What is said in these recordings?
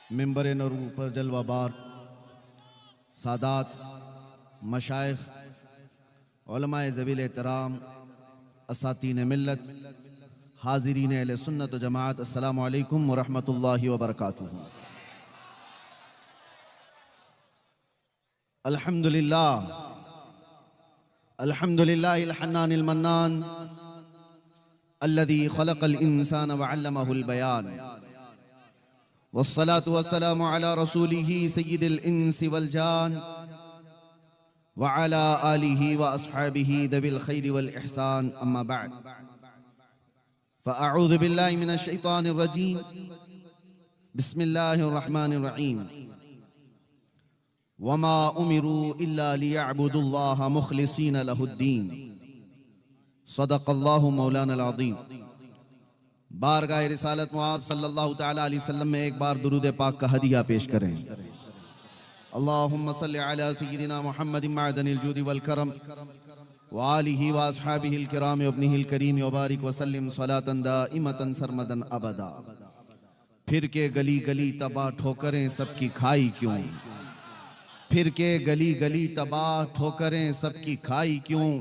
मिंबर नूर पर जलवाबार सादात मशाइख उलमाए ज़वील एहतराम असातीन मिल्लत हाज़रीन अहले सुन्नत व जमाअत अस्सलामु अलैकुम व रहमतुल्लाहि व बरकातुहू। अल्हम्दुलिल्लाह अल्हम्दुलिल्लाहिल हन्नानिल मन्नान अल्लज़ी खलक़ल इंसान व अल्लमहुल बयान वस्सलातु वस्सलामु अला रसूलिही सय्यिदिल इंसी वल जान व अला आलिही व अस्हाबिही दविल खैरि वल इहसान अम्मा बअद फ़अऊज़ु बिल्लाहि मिनश शैतानिर रजीम बिस्मिल्लाहिर रहमानिर रहीम वमा उमिरू इल्ला लियअबुदुल्लाह मुखलिसीन लहुद्दीन सदक़ल्लाहु मौलाना अज़ीम। बारगाह रिसालत मुआब सल्लल्लाहु तआला अलैहि वसल्लम में एक बार दुरूद पाक का हदिया पेश करें। अल्लाहुम्मा सल्लि अला सय्यिदिना मुहम्मदिन मअदनिल जूदि वल करम व आलिहि व अस्हाबिहिल किराम व इब्निहिल करीम व बारिक व सल्लिम सलातन दाइमतन सरमदन अबदा। फिर के गली गली तबाह ठोकरें सबकी खाई क्यों, फिर के गली गली तबाह ठोकरें सबकी खाई क्यों,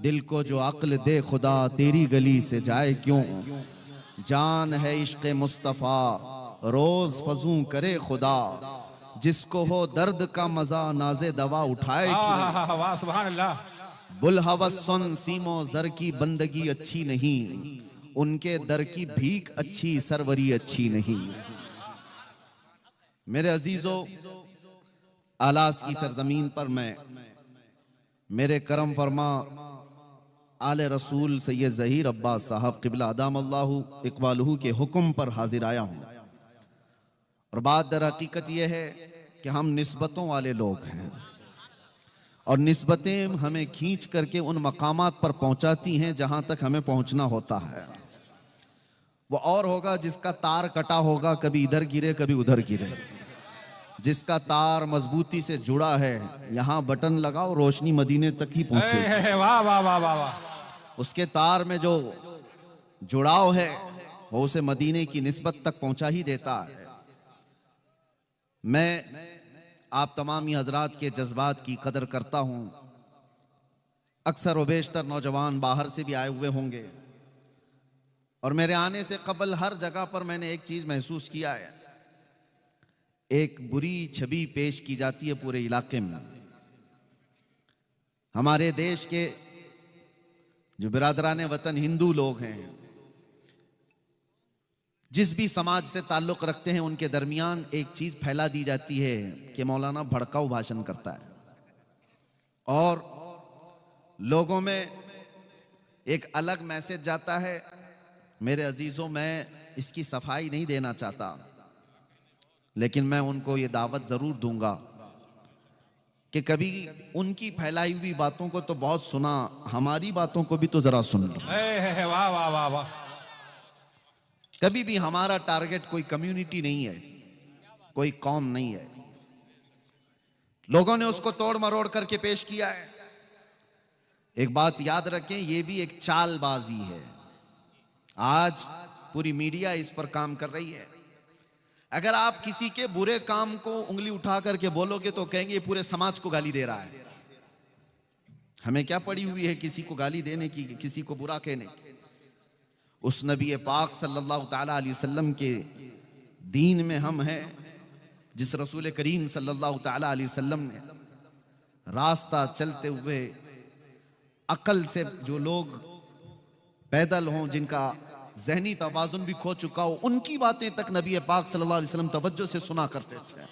दिल को जो अक्ल दे खुदा तेरी गली से जाए क्यों। जान है इश्क़ मुस्तफ़ा रोज फजूं करे खुदा, जिसको हो दर्द का मजा नाज़े दवा उठाए क्यों। वाह सुभान अल्लाह। बुलहवस सुन सीमो जर की बंदगी अच्छी नहीं, उनके दर की भीख अच्छी सरवरी अच्छी नहीं। मेरे अजीजों, आलास की सरजमीन पर मैं मेरे करम फरमा आले रसूल सैयद ज़हीर अब्बास साहब क़िबला अदामल्लाहु इक़बालहू के हुक्म पर हाजिर आया हूँ। और बात दर हकीकत यह है कि हम निस्बतों वाले लोग हैं और निस्बतें हमें खींच करके उन मकामात पर पहुंचाती हैं जहां तक हमें पहुंचना होता है। वो और होगा जिसका तार कटा होगा, कभी इधर गिरे कभी उधर गिरे। जिसका तार मजबूती से जुड़ा है, यहां बटन लगाओ रोशनी मदीने तक ही पहुंचे। वाह वाह वाह वाह वाह। उसके तार में जो जुड़ाव है वो उसे मदीने की निस्बत तक पहुंचा ही देता है। मैं आप तमाम ही हजरात के जज्बात की कदर करता हूं। अक्सर व बेशतर नौजवान बाहर से भी आए हुए होंगे और मेरे आने से कबल हर जगह पर मैंने एक चीज महसूस किया है, एक बुरी छवि पेश की जाती है पूरे इलाके में। हमारे देश के जो बिरादरान वतन हिंदू लोग हैं, जिस भी समाज से ताल्लुक़ रखते हैं, उनके दरमियान एक चीज़ फैला दी जाती है कि मौलाना भड़काऊ भाषण करता है और लोगों में एक अलग मैसेज जाता है। मेरे अजीज़ों, मैं इसकी सफाई नहीं देना चाहता, लेकिन मैं उनको ये दावत ज़रूर दूंगा कि कभी उनकी फैलाई हुई बातों को तो बहुत सुना, हमारी बातों को भी तो ज़रा सुन लो। वाह वाह वाह वाह। कभी भी हमारा टारगेट कोई कम्युनिटी नहीं है, कोई कौम नहीं है। लोगों ने उसको तोड़ मरोड़ करके पेश किया है। एक बात याद रखें, ये भी एक चालबाजी है। आज पूरी मीडिया इस पर काम कर रही है। अगर आप किसी के बुरे काम को उंगली उठा करके बोलोगे तो कहेंगे ये पूरे समाज को गाली दे रहा है। हमें क्या पड़ी हुई है किसी को गाली देने की, किसी को बुरा कहने की। उस नबी पाक सल्लल्लाहु ताला अलैहि वसल्लम के दीन में हम हैं, जिस रसूल करीम सल्लल्लाहु ताला अलैहि वसल्लम ने रास्ता चलते हुए अकल से जो लोग पैदल हों, जिनका ज़हनी तवाज़ुन भी खो चुका हो, उनकी बातें तक नबी पाक सल्लल्लाहु अलैहि वसल्लम तवज्जो से सुना करते थे।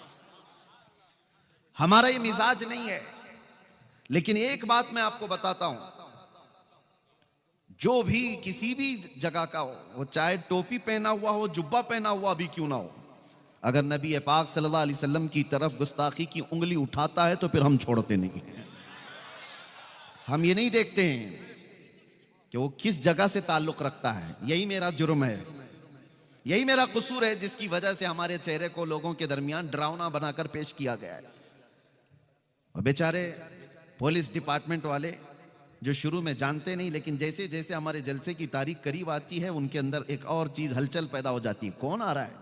हमारा ये मिजाज नहीं है। लेकिन एक बात मैं आपको बताता हूं, जो भी किसी भी जगह का हो, वो चाहे टोपी पहना हुआ हो, जुब्बा पहना हुआ भी क्यों ना हो, अगर नबी पाक सल्लल्लाहु अलैहि वसल्लम की तरफ गुस्ताखी की उंगली उठाता है तो फिर हम छोड़ते नहीं हैं। हम ये नहीं देखते हैं कि वो किस जगह से ताल्लुक रखता है। यही मेरा जुर्म है, यही मेरा कसूर है, जिसकी वजह से हमारे चेहरे को लोगों के दरमियान डरावना बनाकर पेश किया गया है। और बेचारे पुलिस डिपार्टमेंट वाले जो शुरू में जानते नहीं, लेकिन जैसे जैसे हमारे जलसे की तारीख करीब आती है, उनके अंदर एक और चीज हलचल पैदा हो जाती है। कौन आ रहा है,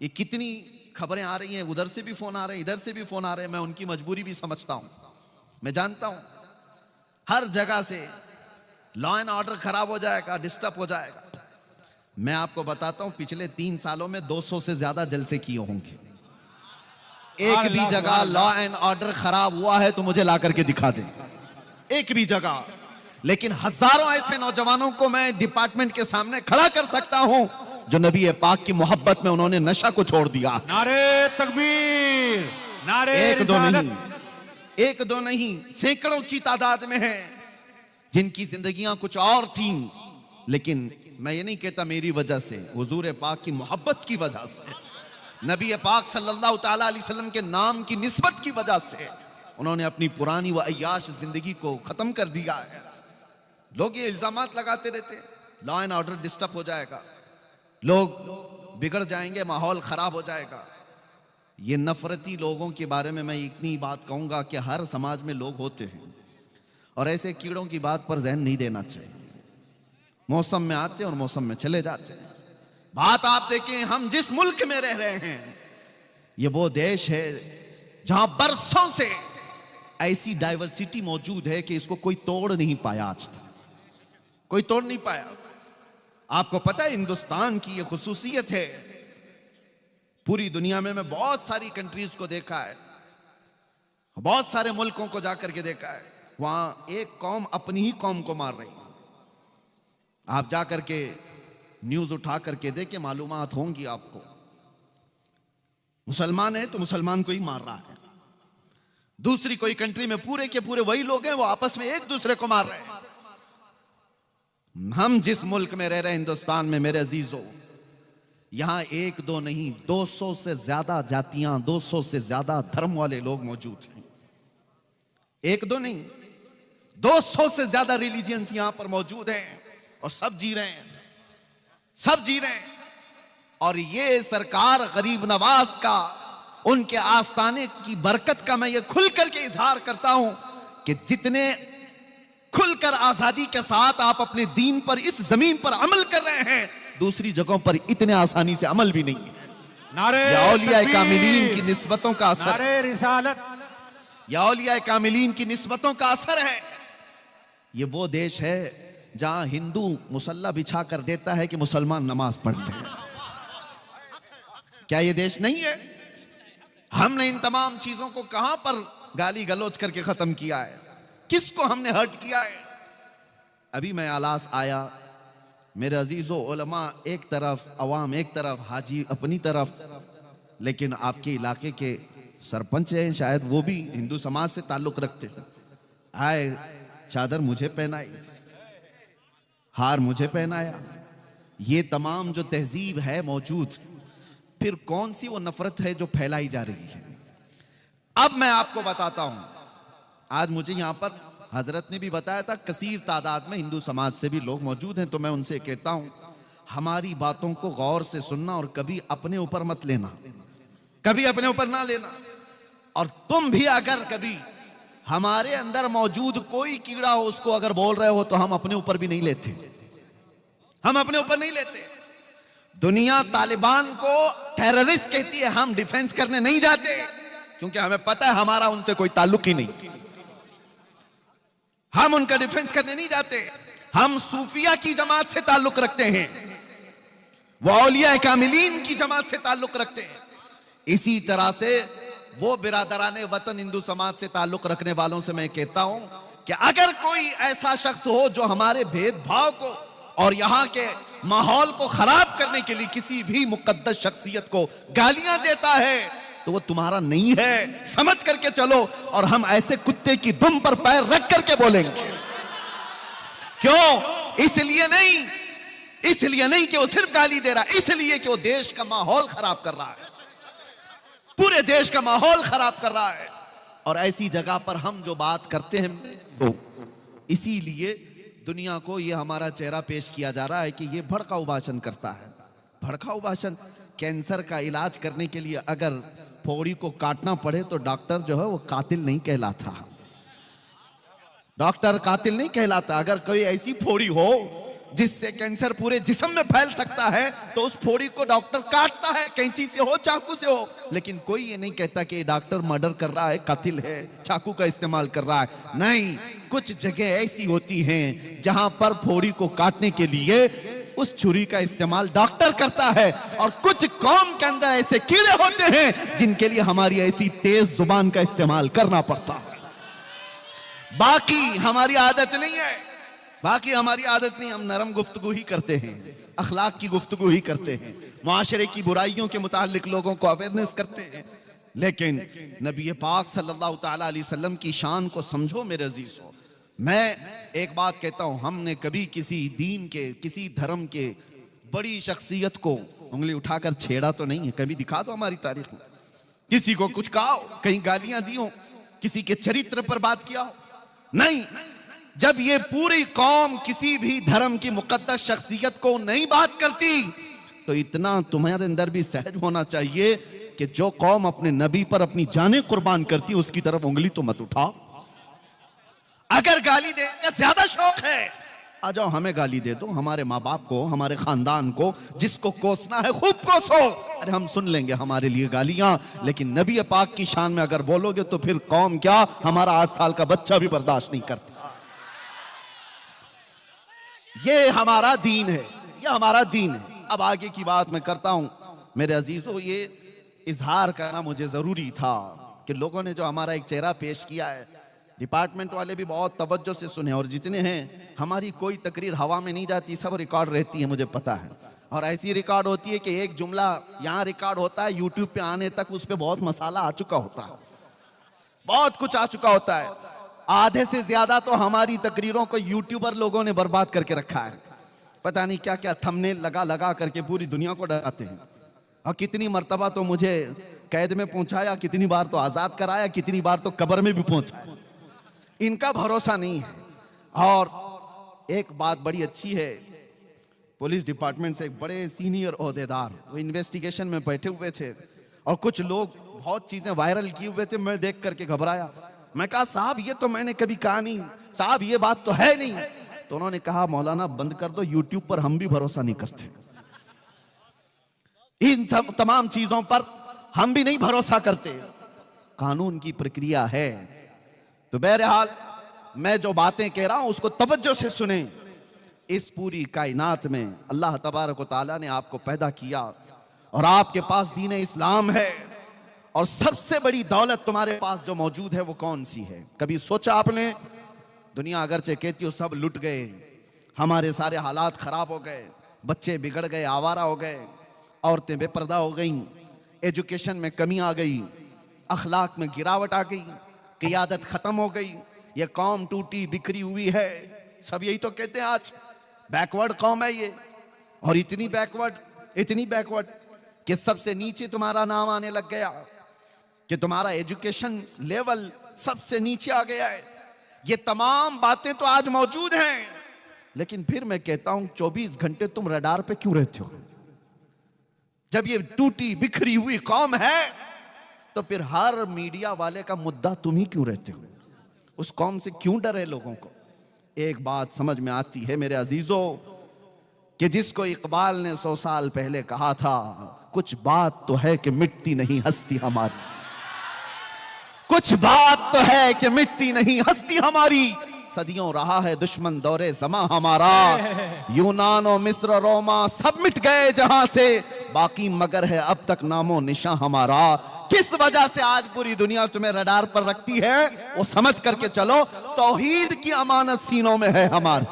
ये कितनी खबरें आ रही हैं, उधर से भी फोन आ रहे हैं, इधर से भी फोन आ रहे हैं। मैं उनकी मजबूरी भी समझता हूं, मैं जानता हूं हर जगह से लॉ एंड ऑर्डर खराब हो जाएगा, डिस्टर्ब हो जाएगा। मैं आपको बताता हूं, पिछले 3 सालों में 200 से ज्यादा जलसे किए होंगे। एक भी जगह लॉ एंड ऑर्डर खराब हुआ है तो मुझे ला करके दिखा दे, एक भी जगह। लेकिन हजारों ऐसे नौजवानों को मैं डिपार्टमेंट के सामने खड़ा कर सकता हूं जो नबी पाक की मोहब्बत में उन्होंने नशा को छोड़ दिया। नारे तकबीर, नारे एक दो रिसालत। नहीं, एक दो नहीं, सैकड़ों की तादाद में हैं जिनकी जिंदगियां कुछ और थीं। लेकिन मैं ये नहीं कहता मेरी वजह से, हुजूर पाक की मोहब्बत की वजह से, नबी पाक सल्लल्लाहु ताला अलैहि वसल्लम के नाम की निस्बत की वजह से उन्होंने अपनी पुरानी व अय्याश जिंदगी को खत्म कर दिया है। लोग ये इल्जामात लगाते रहते, लॉ एंड ऑर्डर डिस्टर्ब हो जाएगा, लोग बिगड़ जाएंगे, माहौल खराब हो जाएगा। ये नफरती लोगों के बारे में मैं इतनी बात कहूंगा कि हर समाज में लोग होते हैं और ऐसे कीड़ों की बात पर ज़हन नहीं देना चाहिए। मौसम में आते और मौसम में चले जाते हैं। बात आप देखें, हम जिस मुल्क में रह रहे हैं ये वो देश है जहां बरसों से ऐसी डाइवर्सिटी मौजूद है कि इसको कोई तोड़ नहीं पाया, आज तक कोई तोड़ नहीं पाया। आपको पता है हिंदुस्तान की ये खुसूसियत है, पूरी दुनिया में मैं बहुत सारी कंट्रीज को देखा है, बहुत सारे मुल्कों को जाकर के देखा है, वहां एक कौम अपनी ही कौम को मार रही है। आप जाकर के न्यूज उठा करके देखे, मालूमात होंगी आपको। मुसलमान है तो मुसलमान को ही मार रहा है, दूसरी कोई कंट्री में पूरे के पूरे वही लोग हैं, वो आपस में एक दूसरे को मार रहे हैं। हम जिस मुल्क में रह रहे हैं, हिंदुस्तान में, मेरे अजीजों, यहां एक दो नहीं 200 से ज्यादा जातियां, 200 से ज्यादा धर्म वाले लोग मौजूद हैं। एक दो नहीं, 200 से ज्यादा रिलीजियंस यहां पर मौजूद हैं और सब जी रहे हैं, सब जी रहे हैं। और ये सरकार गरीब नवाज का, उनके आस्थाने की बरकत का मैं ये खुल करके इजहार करता हूं कि जितने खुलकर आजादी के साथ आप अपने दीन पर इस जमीन पर अमल कर रहे हैं, दूसरी जगहों पर इतने आसानी से अमल भी नहीं है। नारे औलिया तकबीर, कामिलीन की निस्बतों का असर, नारे रिसालत। या औलिया कामिलीन की निस्बतों का असर है। ये वो देश है जहां हिंदू मुसल्ला बिछा कर देता है कि मुसलमान नमाज पढ़ते हैं। क्या ये देश नहीं है? हमने इन तमाम चीजों को कहां पर गाली गलौज करके खत्म किया है? किसको हमने हर्ट किया है? अभी मैं आलास आया, मेरे अजीजों, उलमा एक तरफ, अवाम एक तरफ, हाजी अपनी तरफ, लेकिन आपके इलाके के सरपंच हैं, शायद वो भी हिंदू समाज से ताल्लुक रखते हैं। आए, चादर मुझे पहनाई, हार मुझे पहनाया, ये तमाम जो तहजीब है मौजूद, फिर कौन सी वो नफरत है जो फैलाई जा रही है? अब मैं आपको बताता हूं, आज मुझे यहां पर हजरत ने भी बताया था, कसीर तादाद में हिंदू समाज से भी लोग मौजूद हैं, तो मैं उनसे कहता हूं हमारी बातों को गौर से सुनना और कभी अपने ऊपर मत लेना, कभी अपने ऊपर ना लेना। और तुम भी अगर कभी हमारे अंदर मौजूद कोई कीड़ा हो, उसको अगर बोल रहे हो, तो हम अपने ऊपर भी नहीं लेते, हम अपने ऊपर नहीं लेते। दुनिया तालिबान को टेररिस्ट कहती है, हम डिफेंस करने नहीं जाते, क्योंकि हमें पता है हमारा उनसे कोई ताल्लुक ही नहीं। हम उनका डिफेंस करने नहीं जाते। हम सूफिया की जमात से ताल्लुक रखते हैं, वो औलिया कामिलीन की जमात से ताल्लुक रखते हैं। इसी तरह से वो बिरादराने वतन हिंदू समाज से ताल्लुक रखने वालों से मैं कहता हूं कि अगर कोई ऐसा शख्स हो जो हमारे भेदभाव को और यहां के माहौल को खराब करने के लिए किसी भी मुकद्दस शख्सियत को गालियां देता है, तो वो तुम्हारा नहीं है, समझ करके चलो। और हम ऐसे कुत्ते की दुम पर पैर रख करके बोलेंगे। क्यों? इसलिए नहीं कि वो सिर्फ गाली दे रहा है, इसलिए कि वो देश का माहौल खराब कर रहा है, पूरे देश का माहौल खराब कर रहा है। और ऐसी जगह पर हम जो बात करते हैं, तो इसीलिए दुनिया को ये हमारा चेहरा पेश किया जा रहा है कि ये भड़काऊ भाषण करता है। भड़काऊ भाषण, कैंसर का इलाज करने के लिए अगर फोड़ी को काटना पड़े तो डॉक्टर जो है वो कातिल नहीं कहलाता, डॉक्टर कातिल नहीं कहलाता। अगर कोई ऐसी फोड़ी हो जिससे कैंसर पूरे जिस्म में फैल सकता है, तो उस फोड़ी को डॉक्टर काटता है, कैंची से हो चाकू से हो, लेकिन कोई ये नहीं कहता कि डॉक्टर मर्डर कर रहा है, कातिल है, चाकू का इस्तेमाल कर रहा है। नहीं, कुछ जगह ऐसी होती हैं जहां पर फोड़ी को काटने के लिए उस छुरी का इस्तेमाल डॉक्टर करता है, और कुछ कौम के अंदर ऐसे कीड़े होते हैं जिनके लिए हमारी ऐसी तेज जुबान का इस्तेमाल करना पड़ता है। बाकी हमारी आदत नहीं है, बाकी हमारी आदत नहीं, हम नरम गुफ्तगू ही करते हैं, अखलाक की गुफ्तगू ही करते हैं, मुआशरे की बुराइयों के मुतालिक लोगों को अवेयरनेस करते हैं। लेकिन नबी पाक सल्लल्लाहु ताला अलैहि वसल्लम की शान को समझो मेरे अजीजों। मैं एक बात कहता हूं, हमने कभी किसी दीन के, किसी धर्म के बड़ी शख्सियत को उंगली उठाकर छेड़ा तो नहीं है। कभी दिखा दो हमारी तारीख में किसी को कुछ कहा हो, कहीं गालियां दी हो, किसी के चरित्र पर बात किया हो? नहीं। जब ये पूरी कौम किसी भी धर्म की मुकद्दस शख्सियत को नहीं बात करती, तो इतना तुम्हारे अंदर भी सहज होना चाहिए कि जो कौम अपने नबी पर अपनी जानें कुर्बान करती है, उसकी तरफ उंगली तो मत उठाओ। अगर गाली देने का ज्यादा शौक है, आ जाओ हमें गाली दे दो, हमारे माँ बाप को, हमारे खानदान को, जिसको कोसना है खूब कोसो, अरे हम सुन लेंगे हमारे लिए गालियां। लेकिन नबी पाक की शान में अगर बोलोगे तो फिर कौम क्या, हमारा 8 साल का बच्चा भी बर्दाश्त नहीं करता। ये हमारा दीन है, ये हमारा दीन है। अब आगे की बात मैं करता हूं मेरे अजीजों। ये इजहार करना मुझे जरूरी था कि लोगों ने जो हमारा एक चेहरा पेश किया है, डिपार्टमेंट वाले भी बहुत तवज्जो से सुने, और जितने हैं, हमारी कोई तकरीर हवा में नहीं जाती, सब रिकॉर्ड रहती है, मुझे पता है। और ऐसी रिकॉर्ड होती है कि एक जुमला यहाँ रिकॉर्ड होता है, यूट्यूब पे आने तक उस पर बहुत मसाला आ चुका होता है, बहुत कुछ आ चुका होता है। आधे से ज्यादा तो हमारी तकरीरों को यूट्यूबर लोगों ने बर्बाद करके रखा है। पता नहीं क्या क्या थंबनेल लगा लगा करके पूरी दुनिया को डराते हैं। और कितनी मर्तबा तो मुझे कैद में पहुंचाया, कितनी बार तो आजाद कराया, कितनी बार तो कब्र में भी पहुंचाया। इनका भरोसा नहीं है। और एक बात बड़ी अच्छी है, पुलिस डिपार्टमेंट से एक बड़े सीनियर ओहदेदार वो इन्वेस्टिगेशन में बैठे हुए थे, और कुछ लोग बहुत चीजें वायरल किए हुए थे। मैं देख करके घबराया। मैं कहा साहब ये तो मैंने कभी कहा नहीं, साहब ये बात तो है नहीं। तो उन्होंने कहा मौलाना बंद कर दो, यूट्यूब पर हम भी भरोसा नहीं करते, इन सब तमाम चीजों पर हम भी नहीं भरोसा करते, कानून की प्रक्रिया है। तो बहरहाल मैं जो बातें कह रहा हूं उसको तवज्जो से सुने। इस पूरी कायनात में अल्लाह तबारक व तआला ने आपको पैदा किया, और आपके पास दीन इस्लाम है, और सबसे बड़ी दौलत तुम्हारे पास जो मौजूद है वो कौन सी है? कभी सोचा आपने? दुनिया अगरचे कहती हो सब लुट गए, हमारे सारे हालात खराब हो गए, बच्चे बिगड़ गए, आवारा हो गए, औरतें बेपर्दा हो गईं, एजुकेशन में कमी आ गई, अखलाक में गिरावट आ गई, क़ियादत खत्म हो गई, ये कौम टूटी बिखरी हुई है। सब यही तो कहते हैं आज बैकवर्ड कौम है ये, और इतनी बैकवर्ड कि सबसे नीचे तुम्हारा नाम आने लग गया, कि तुम्हारा एजुकेशन लेवल सबसे नीचे आ गया है। ये तमाम बातें तो आज मौजूद हैं, लेकिन फिर मैं कहता हूं 24 घंटे तुम रडार पे क्यों रहते हो? जब ये टूटी बिखरी हुई कौम है, तो फिर हर मीडिया वाले का मुद्दा तुम ही क्यों रहते हो? उस कौम से क्यों डर है लोगों को? एक बात समझ में आती है मेरे अजीजों, कि जिसको इकबाल ने 100 साल पहले कहा था, कुछ बात तो है कि मिटती नहीं हस्ती हमारी, कुछ बात तो है कि मिटती नहीं हस्ती हमारी। सदियों रहा है दुश्मन दौरे जमा हमारा, यूनान और मिस्र रोमा सब मिट गए जहां से, बाकी मगर है अब तक नामो निशा हमारा। किस वजह से आज पूरी दुनिया तुम्हें रडार पर रखती है वो समझ करके चलो। तौहीद की अमानत सीनों में है हमारे,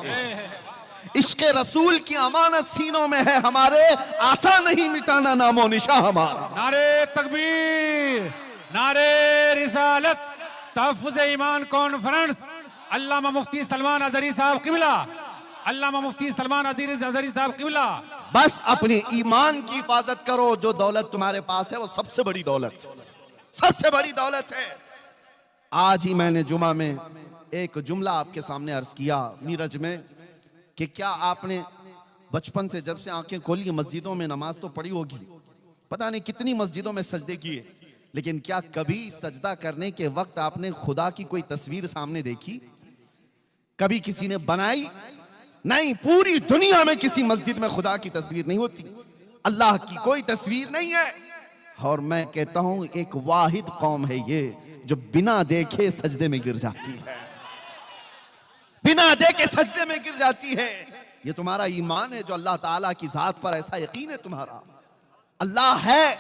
इश्क़े रसूल की अमानत सीनों में है हमारे, आसा नहीं मिटाना नामो निशा हमारा। नारे तकबीर, नारे रिसालत, तहफ़्फ़ुज़ ईमान कॉन्फ्रेंस, अल्लामा मुफ्ती सलमान अज़हरी साहब क़िबला, अल्लामा मुफ्ती सलमान अज़हरी साहब क़िबला। बस अपने ईमान की हिफाजत करो। जो दौलत तुम्हारे पास है वो सबसे बड़ी दौलत, सबसे बड़ी दौलत है। आज ही मैंने जुमा में एक जुमला आपके सामने अर्ज किया मीरज में, कि क्या आपने बचपन से जब से आंखें खोली मस्जिदों में नमाज तो पढ़ी होगी, पता नहीं कितनी मस्जिदों में सजदे किए, लेकिन क्या कभी सजदा करने के वक्त आपने खुदा की कोई तस्वीर सामने देखी? कभी किसी ने बनाई? नहीं, पूरी दुनिया में किसी मस्जिद में खुदा की तस्वीर नहीं होती, अल्लाह की कोई तस्वीर नहीं है। और मैं कहता हूं एक वाहिद कौम है ये जो बिना देखे सजदे में गिर जाती है, बिना देखे सजदे में गिर जाती है। ये तुम्हारा ईमान है जो अल्लाह ताला की जात पर ऐसा यकीन है तुम्हारा। अल्लाह है,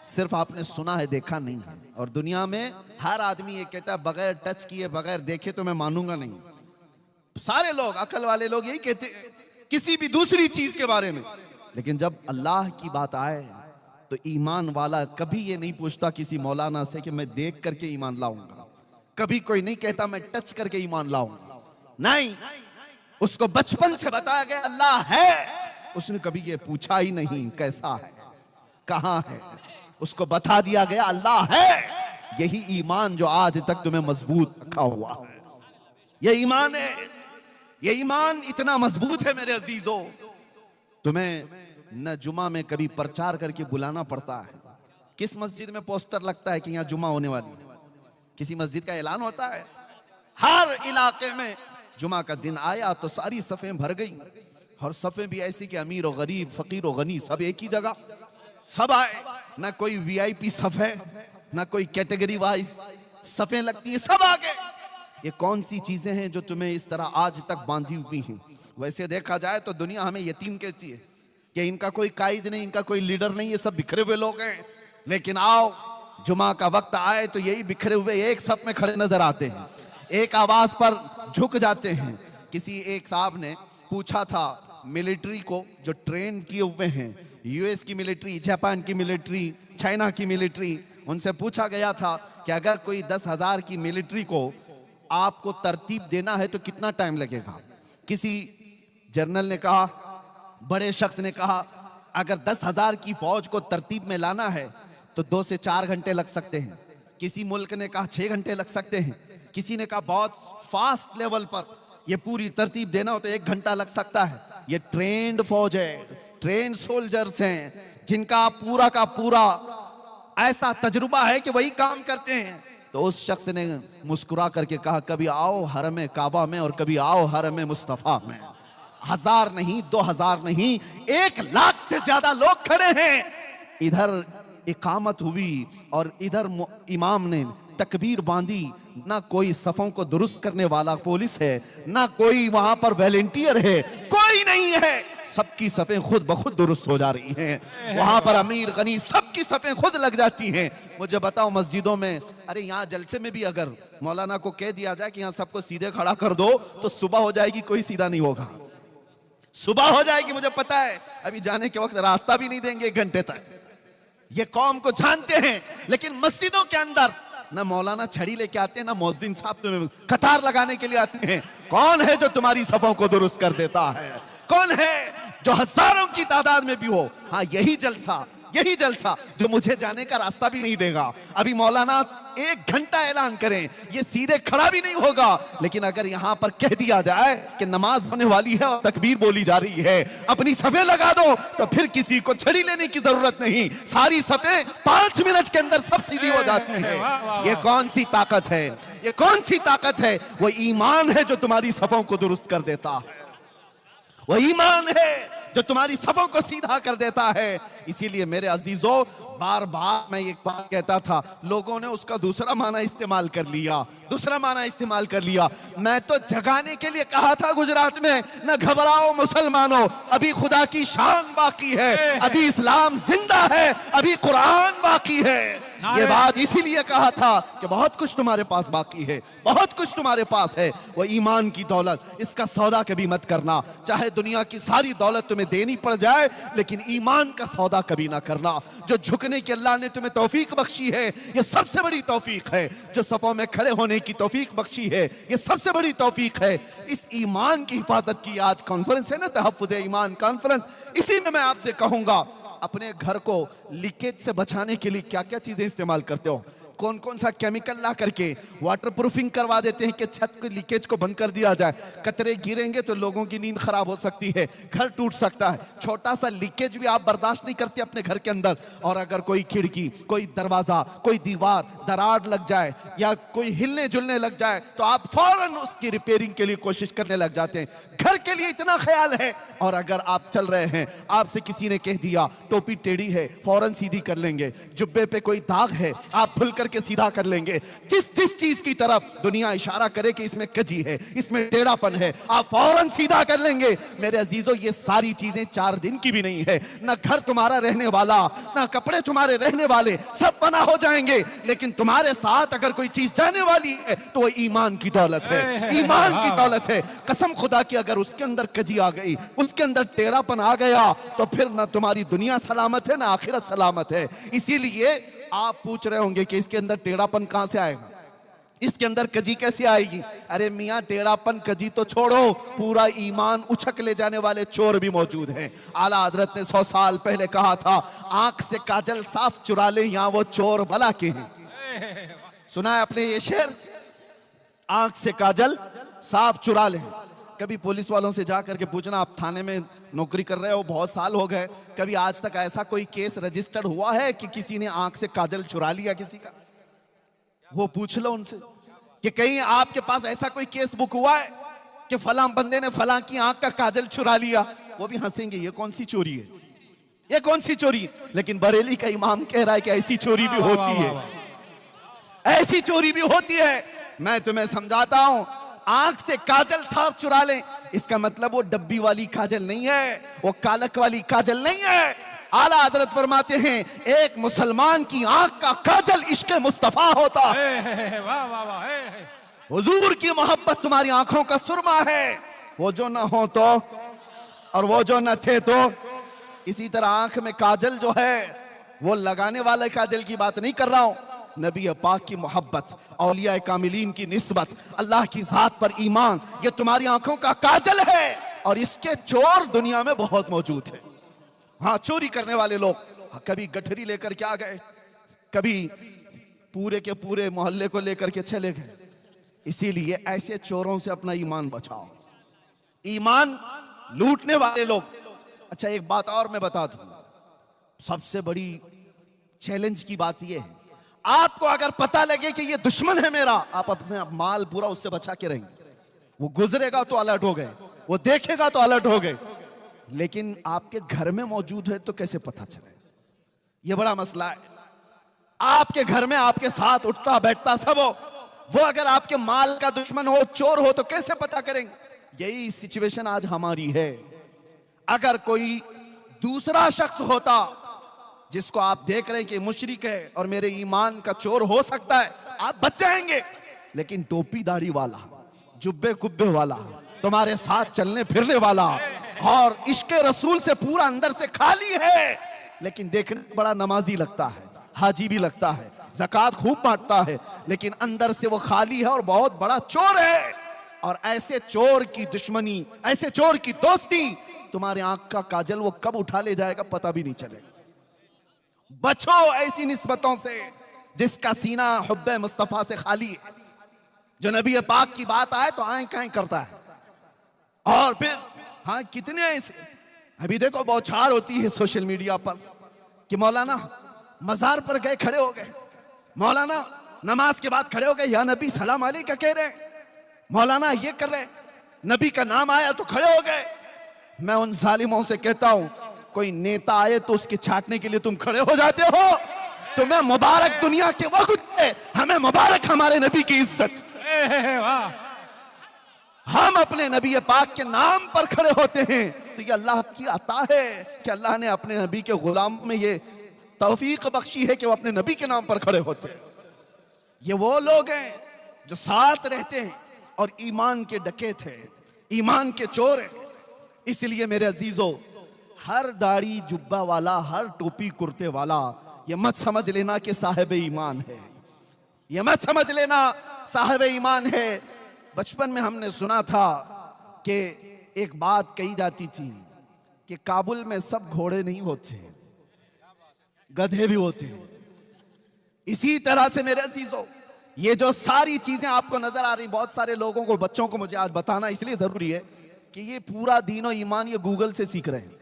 सिर्फ आपने सुना है, देखा नहीं है। और दुनिया में हर आदमी ये कहता है बगैर टच किए बगैर देखे तो मैं मानूंगा नहीं। सारे लोग, अकल वाले लोग यही कहते हैं किसी भी दूसरी चीज के बारे में। लेकिन जब अल्लाह की बात आए तो ईमान वाला कभी ये नहीं पूछता किसी मौलाना से कि मैं देख करके ईमान लाऊंगा। कभी कोई नहीं कहता मैं टच करके ईमान लाऊंगा। नहीं, उसको बचपन से बताया गया अल्लाह है, उसने कभी ये पूछा ही नहीं कैसा है, कहां है। उसको बता दिया गया अल्लाह है। यही ईमान जो आज तक तुम्हें मजबूत रखा हुआ है, ये ईमान है। ये ईमान इतना मजबूत है मेरे अजीजों, तुम्हें न जुमा में कभी प्रचार करके बुलाना पड़ता है। किस मस्जिद में पोस्टर लगता है कि यहां जुमा होने वाली है? किसी मस्जिद का ऐलान होता है? हर इलाके में जुमा का दिन आया तो सारी सफ़ें भर गई। और सफ़ें भी ऐसी कि अमीर और गरीब, फकीर और गनी सब एक ही जगह, सब आए। ना कोई वीआईपी सफ़ है, ना कोई कैटेगरी वाइज सफ़ें लगती है, सब आ गए। ये कौन सी चीजें हैं जो तुम्हें इस तरह आज तक बांधी हुई हैं? वैसे देखा जाए तो दुनिया हमें यतीम कहती है कि इनका कोई कायद नहीं, इनका कोई लीडर नहीं, ये सब बिखरे हुए लोग हैं। लेकिन आओ जुमा का वक्त आए तो यही बिखरे हुए एक सफ में खड़े नजर आते हैं, एक आवाज पर झुक जाते हैं। किसी एक साहब ने पूछा था मिलिट्री को जो ट्रेन किए हुए हैं, यूएस की मिलिट्री, जापान की मिलिट्री, चाइना की मिलिट्री, उनसे पूछा गया था कि अगर कोई 10,000 की मिलिट्री को आपको तरतीब देना है तो कितना टाइम लगेगा? किसी जर्नल ने कहा, बड़े शख्स ने कहा अगर 10,000 की फौज को तरतीब में लाना है तो 2 से 4 घंटे लग सकते हैं। किसी मुल्क ने कहा 6 घंटे लग सकते हैं। किसी ने कहा बहुत फास्ट लेवल पर ये पूरी तरतीब देना हो तो 1 घंटा लग सकता है। ये ट्रेंड फौज है, ट्रेंड सोल्जर्स हैं जिनका पूरा का पूरा ऐसा तजुर्बा है कि वही काम करते हैं। तो उस शख्स ने मुस्कुरा करके कहा कभी आओ हरम काबा में और कभी आओ हरम मुस्तफा में। 1000 नहीं, 2000 नहीं, 1 लाख से ज्यादा लोग खड़े हैं। इधर इकामत हुई और इधर इमाम ने तकबीर बांधी। ना कोई सफों को दुरुस्त करने वाला पुलिस है, ना कोई वहां पर वॉलंटियर है, कोई नहीं है। सबकी सफें खुद ब खुद दुरुस्त हो जा रही हैं। वहां पर अमीर गनी सबकी सफें खुद लग जाती हैं। मुझे बताओ मस्जिदों में, अरे यहाँ जलसे में भी अगर मौलाना को कह दिया जाए कि यहाँ सबको सीधे खड़ा कर दो तो सुबह हो जाएगी, कोई सीधा नहीं होगा। सुबह हो जाएगी, मुझे पता है। अभी जाने के वक्त रास्ता भी नहीं देंगे 1 घंटे तक। ये कौम को जानते हैं। लेकिन मस्जिदों के अंदर ना मौलाना छड़ी लेके आते हैं, ना मौज़िन साहब तुम्हें कतार लगाने के लिए आते हैं। कौन है जो तुम्हारी सफों को दुरुस्त कर देता है? कौन है जो हजारों की तादाद में भी हो? हाँ, यही जलसा जो मुझे जाने का रास्ता भी नहीं देगा। अभी मौलाना 1 घंटा ऐलान करें, ये सीधे खड़ा भी नहीं होगा। लेकिन अगर यहां पर कह दिया जाए कि नमाज होने वाली है और तकबीर बोली जा रही है, अपनी सफे लगा दो, तो फिर किसी को छड़ी लेने की जरूरत नहीं। सारी सफे 5 मिनट के अंदर सब सीधी हो जाती है। ये कौन सी ताकत है? ये कौन सी ताकत है? वो ईमान है जो तुम्हारी सफों को दुरुस्त कर देता है। वो ईमान है जो तुम्हारी सफों को सीधा कर देता है। इसीलिए मेरे अजीजों, बार बार मैं एक बात कहता था, लोगों ने उसका दूसरा माना इस्तेमाल कर लिया। मैं तो जगाने के लिए कहा था गुजरात में, न घबराओ मुसलमानों, अभी खुदा की शान बाकी है, अभी इस्लाम जिंदा है, अभी कुरान बाकी है। ये बात इसीलिए कहा था कि बहुत कुछ तुम्हारे पास बाकी है, बहुत कुछ तुम्हारे पास है। वो ईमान की दौलत, इसका सौदा कभी मत करना। चाहे दुनिया की सारी दौलत तुम्हें देनी पड़ जाए, लेकिन ईमान का सौदा कभी ना करना। जो झुकने की अल्लाह ने तुम्हें तौफीक बख्शी है, ये सबसे बड़ी तौफीक है। जो सफों में खड़े होने की तौफीक बख्शी है, ये सबसे बड़ी तौफीक है। इस ईमान की हिफाजत की आज कॉन्फ्रेंस है ना, तहफ्फुज़ ईमान कॉन्फ्रेंस, इसी में मैं आपसे कहूंगा अपने घर को लीकेज से बचाने के लिए क्या क्या चीजें इस्तेमाल करते हो? कौन कौन सा केमिकल ला करके वाटर प्रूफिंग करवा देते हैं कि छत के लीकेज को बंद कर दिया जाए। कतरे गिरेंगे तो लोगों की नींद खराब हो सकती है, घर टूट सकता है। छोटा सा लीकेज भी आप बर्दाश्त नहीं करते अपने घर के अंदर, और अगर कोई खिड़की, कोई दरवाजा, कोई दीवार दरार लग जाए या कोई हिलने जुलने लग जाए तो आप फौरन उसकी रिपेयरिंग के लिए कोशिश करने लग जाते हैं। घर के लिए इतना ख्याल है। और अगर आप चल रहे हैं, आपसे किसी ने कह दिया टोपी टेढ़ी है, फौरन सीधी कर लेंगे। जुब्बे पे कोई दाग है, आप भूल करके सीधा कर लेंगे। जिस जिस चीज की तरफ दुनिया इशारा करे कि इसमें कजी है, इसमें टेढ़ापन है, आप फौरन सीधा कर लेंगे। मेरे अजीजों, ये सारी चीजें 4 दिन की भी नहीं है। ना घर तुम्हारा रहने वाला, ना कपड़े तुम्हारे रहने वाले, सब बना हो जाएंगे। लेकिन तुम्हारे साथ अगर कोई चीज जाने वाली है तो वो ईमान की दौलत है, ईमान की दौलत है। कसम खुदा की, अगर उसके अंदर कजी आ गई, उसके अंदर टेढ़ापन आ गया, तो फिर ना तुम्हारी दुनिया सलामत है, ना आखिरत सलामत है। इसीलिए आप पूछ रहे होंगे कि इसके अंदर टेढ़ापन कहां से आएगा, इसके अंदर कजी कैसे आएगी? अरे मियां, टेढ़ापन कजी तो छोड़ो, पूरा ईमान उछक ले जाने वाले चोर भी मौजूद हैं। आला हजरत ने 100 साल पहले कहा था, आंख से काजल साफ चुरा ले, यहां वो चोर भला के हैं। सुना है आपने ये शेर? आंख से काजल साफ चुरा ले। कभी पुलिस वालों से जाकर के पूछना, आप थाने में नौकरी कर रहे हो, बहुत साल हो गए, कभी आज तक ऐसा कोई केस रजिस्टर्ड हुआ है कि किसी ने आंख से काजल चुरा लिया किसी का? वो पूछ लो उनसे कि कहीं आपके पास ऐसा कोई केस बुक हुआ है कि फलां बंदे ने फलां की आंख का काजल चुरा लिया? वो भी हंसेंगे, ये कौन सी चोरी है, ये कौन सी चोरी? लेकिन बरेली का इमाम कह रहा है कि ऐसी चोरी भी होती है, ऐसी चोरी भी होती है। मैं तुम्हें समझाता हूं, आंख से काजल साफ चुरा लें, इसका मतलब वो डब्बी वाली काजल नहीं है, वो कालक वाली काजल नहीं है। आला हजरत फरमाते हैं, एक मुसलमान की आंख का काजल इश्क मुस्तफा होता है। वाह वाह वाह। हुजूर की मोहब्बत तुम्हारी आंखों का सुरमा है, वो जो ना हो तो और वो जो न थे तो। इसी तरह आंख में काजल जो है, वो लगाने वाले काजल की बात नहीं कर रहा हूं। नबी पाक की मोहब्बत, औलिया कामिलीन की निस्बत, अल्लाह की जात पर ईमान, ये तुम्हारी आंखों का काजल है। और इसके चोर दुनिया में बहुत मौजूद है। हाँ, चोरी करने वाले लोग कभी गठरी लेकर के आ गए, कभी पूरे के पूरे मोहल्ले को लेकर के चले गए। इसीलिए ऐसे चोरों से अपना ईमान बचाओ, ईमान लूटने वाले लोग। अच्छा, एक बात और मैं बता दूं, सबसे बड़ी चैलेंज की बात यह है, आपको अगर पता लगे कि ये दुश्मन है मेरा, आप अपने माल पूरा उससे बचा के रहेंगे। वो गुजरेगा तो अलर्ट हो गए, वो देखेगा तो अलर्ट हो गए, लेकिन आपके घर में मौजूद है तो कैसे पता चले? ये बड़ा मसला है। आपके घर में आपके साथ उठता बैठता सब हो, वो अगर आपके माल का दुश्मन हो, चोर हो, तो कैसे पता करेंगे? यही सिचुएशन आज हमारी है। अगर कोई दूसरा शख्स होता जिसको आप देख रहे हैं कि मुशरिक है और मेरे ईमान का चोर हो सकता है, आप बच जाएंगे। लेकिन टोपी दाढ़ी वाला, जुब्बे कुब्बे वाला, तुम्हारे साथ चलने फिरने वाला और इश्क रसूल से पूरा अंदर से खाली है, लेकिन देखने बड़ा नमाजी लगता है, हाजी भी लगता है, ज़कात खूब बांटता है, लेकिन अंदर से वो खाली है और बहुत बड़ा चोर है। और ऐसे चोर की दुश्मनी, ऐसे चोर की दोस्ती, तुम्हारे आंख का काजल वो कब उठा ले जाएगा पता भी नहीं चलेगा। बचो ऐसी निस्बतों से जिसका सीना हुब्बे मुस्तफा से खाली है। जो नबी पाक की बात आए तो आए काएं करता है। और फिर हाँ, कितने ऐसे अभी देखो बौछार होती है सोशल मीडिया पर कि मौलाना मजार पर गए, खड़े हो गए, मौलाना नमाज के बाद खड़े हो गए, या नबी सलाम अलैका कह रहे, मौलाना ये कर रहे, नबी का नाम आया तो खड़े हो गए। मैं उन जालिमों से कहता हूं, कोई नेता आए तो उसके छाटने के लिए तुम खड़े हो जाते हो? तुम्हें मुबारक दुनिया के वक्त है, हमें मुबारक हमारे नबी की इज्जत। हम अपने नबी पाक के नाम पर खड़े होते हैं तो ये अल्लाह की अता है कि अल्लाह ने अपने नबी के गुलाम में ये तौफीक बख्शी है कि वो अपने नबी के नाम पर खड़े होते हैं। ये वो लोग हैं जो साथ रहते हैं और ईमान के डकैत हैं, ईमान के चोर हैं। इसलिए मेरे अजीजों, हर दाढ़ी जुब्बा वाला, हर टोपी कुर्ते वाला, ये मत समझ लेना कि साहिब ईमान है, ये मत समझ लेना साहिब ईमान है। बचपन में हमने सुना था कि एक बात कही जाती थी कि काबुल में सब घोड़े नहीं होते, गधे भी होते हैं। इसी तरह से मेरे अजीजों, ये जो सारी चीजें आपको नजर आ रही, बहुत सारे लोगों को, बच्चों को मुझे आज बताना इसलिए जरूरी है कि ये पूरा दीन और ईमान ये गूगल से सीख रहे हैं,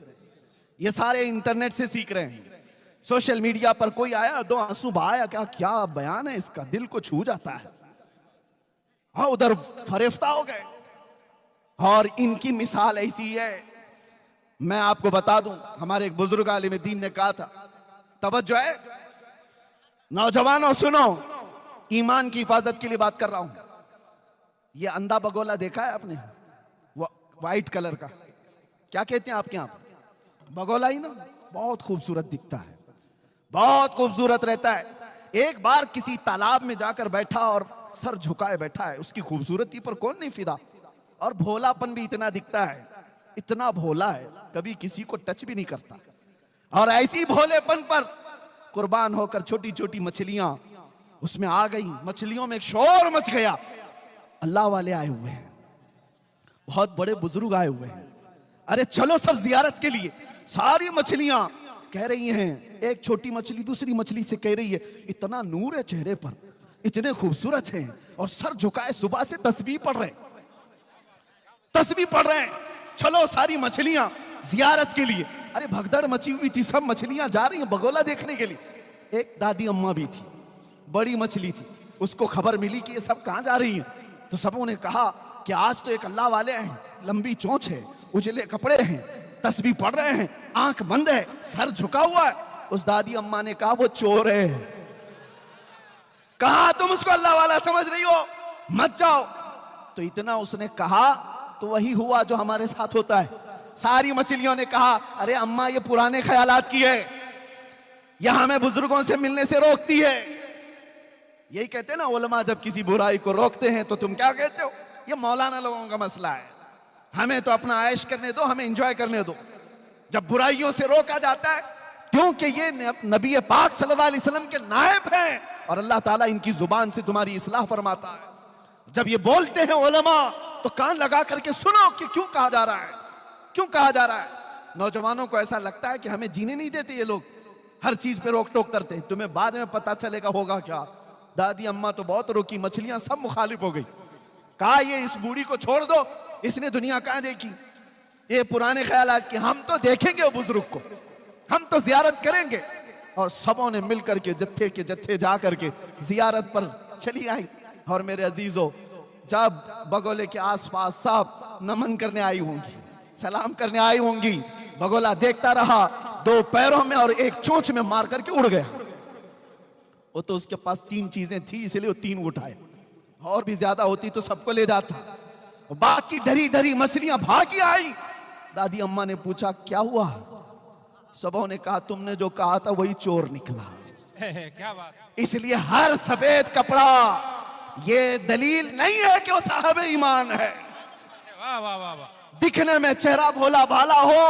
ये सारे इंटरनेट से सीख रहे हैं। सोशल मीडिया पर कोई आया, दो आंसू बहाया, क्या क्या बयान है इसका, दिल को छू जाता है। हाँ, उधर फरेफ्ता हो गए। और इनकी मिसाल ऐसी है, मैं आपको बता दूं, हमारे एक बुजुर्ग आलिम दीन ने कहा था, तवज्जो है नौजवानों, सुनो, ईमान की हिफाजत के लिए बात कर रहा हूं। ये अंधा बगोला देखा है आपने, व्हाइट कलर का, क्या कहते हैं आपके यहां? बगोला ही ना, बहुत खूबसूरत दिखता है, बहुत खूबसूरत रहता है। एक बार किसी तालाब में जाकर बैठा और सर झुकाए बैठा है, उसकी खूबसूरती पर कौन नहीं फिदा, और भोलापन भी इतना दिखता है, इतना भोला है, कभी किसी को टच भी नहीं करता। और ऐसी भोलेपन पर कुर्बान होकर छोटी छोटी मछलियां उसमें आ गई, मछलियों में एक शोर मच गया। अल्लाह वाले आए हुए हैं, बहुत बड़े बुजुर्ग आए हुए हैं, अरे चलो सब जियारत के लिए। सारी मछलियां कह रही हैं, एक छोटी मछली दूसरी मछली से कह रही है, इतना नूर है चेहरे पर, इतने खूबसूरत हैं, और सर झुकाए सुबह से तस्बीह पढ़ रहे, तस्बीह पढ़ रहे हैं। चलो सारी मछलियां जियारत के लिए। अरे भगदड़ मची हुई थी, सब मछलियां जा रही हैं बगोला देखने के लिए। एक दादी अम्मा भी थी, बड़ी मछली थी, उसको खबर मिली कि ये सब कहां जा रही हैं, तो सबों ने कहा कि आज तो एक अल्लाह वाले हैं, लंबी चोंच है, उजले कपड़े हैं, तस्बीह पढ़ रहे हैं, आंख बंद है, सर झुका हुआ है। उस दादी अम्मा ने कहा वो चोर है। कहा तुम उसको अल्लाह वाला समझ रही हो, मत जाओ। तो इतना उसने कहा तो वही हुआ जो हमारे साथ होता है। सारी मछलियों ने कहा, अरे अम्मा ये पुराने ख्यालात की है, यह हमें बुजुर्गों से मिलने से रोकती है। यही कहते हैं ना उलमा, जब किसी बुराई को रोकते हैं तो तुम क्या कहते हो, ये मौलाना लोगों का मसला है, हमें तो अपना ऐश करने दो, हमें एंजॉय करने दो। जब बुराइयों से रोका जाता है, क्योंकि ये नबी पाक सल्लल्लाहु अलैहि वसल्लम के नायब हैं और अल्लाह ताला इनकी जुबान से तुम्हारी इस्लाह फरमाता है। जब ये बोलते हैं उलमा तो कान लगा करके सुनो कि क्यों कहा जा रहा है, क्यों कहा जा रहा है। नौजवानों को ऐसा लगता है कि हमें जीने नहीं देते ये लोग, हर चीज पे रोक टोक करते हैं, तुम्हें बाद में पता चलेगा होगा क्या। दादी अम्मा तो बहुत रोकी, मछलियां सब मुखालिफ हो गई। कहा ये इस बूढ़ी को छोड़ दो, इसने दुनिया कहां देखी, ये पुराने ख्यालात कि हम तो देखेंगे वो बुजुर्ग को, हम तो जियारत करेंगे। और सबों ने मिलकर के जत्थे जा करके जियारत पर चली आई। और मेरे अजीजों, जब बगोले के आसपास सब नमन करने आई होंगी, सलाम करने आई होंगी, बगोला देखता रहा, दो पैरों में और एक चोंच में मार करके उड़ गया। वो तो उसके पास तीन चीजें थी, इसलिए वो तीन उठाए, और भी ज्यादा होती तो सबको ले जाता। बाकी डरी डरी मछलियां भागी आई। दादी अम्मा ने पूछा क्या हुआ, सबों ने कहा तुमने जो कहा था वही चोर निकला। क्या बात। इसलिए हर सफेद कपड़ा ये दलील नहीं है कि वो साहब ईमान है। वाह वाह वाह वाह। दिखने में चेहरा भोला भाला हो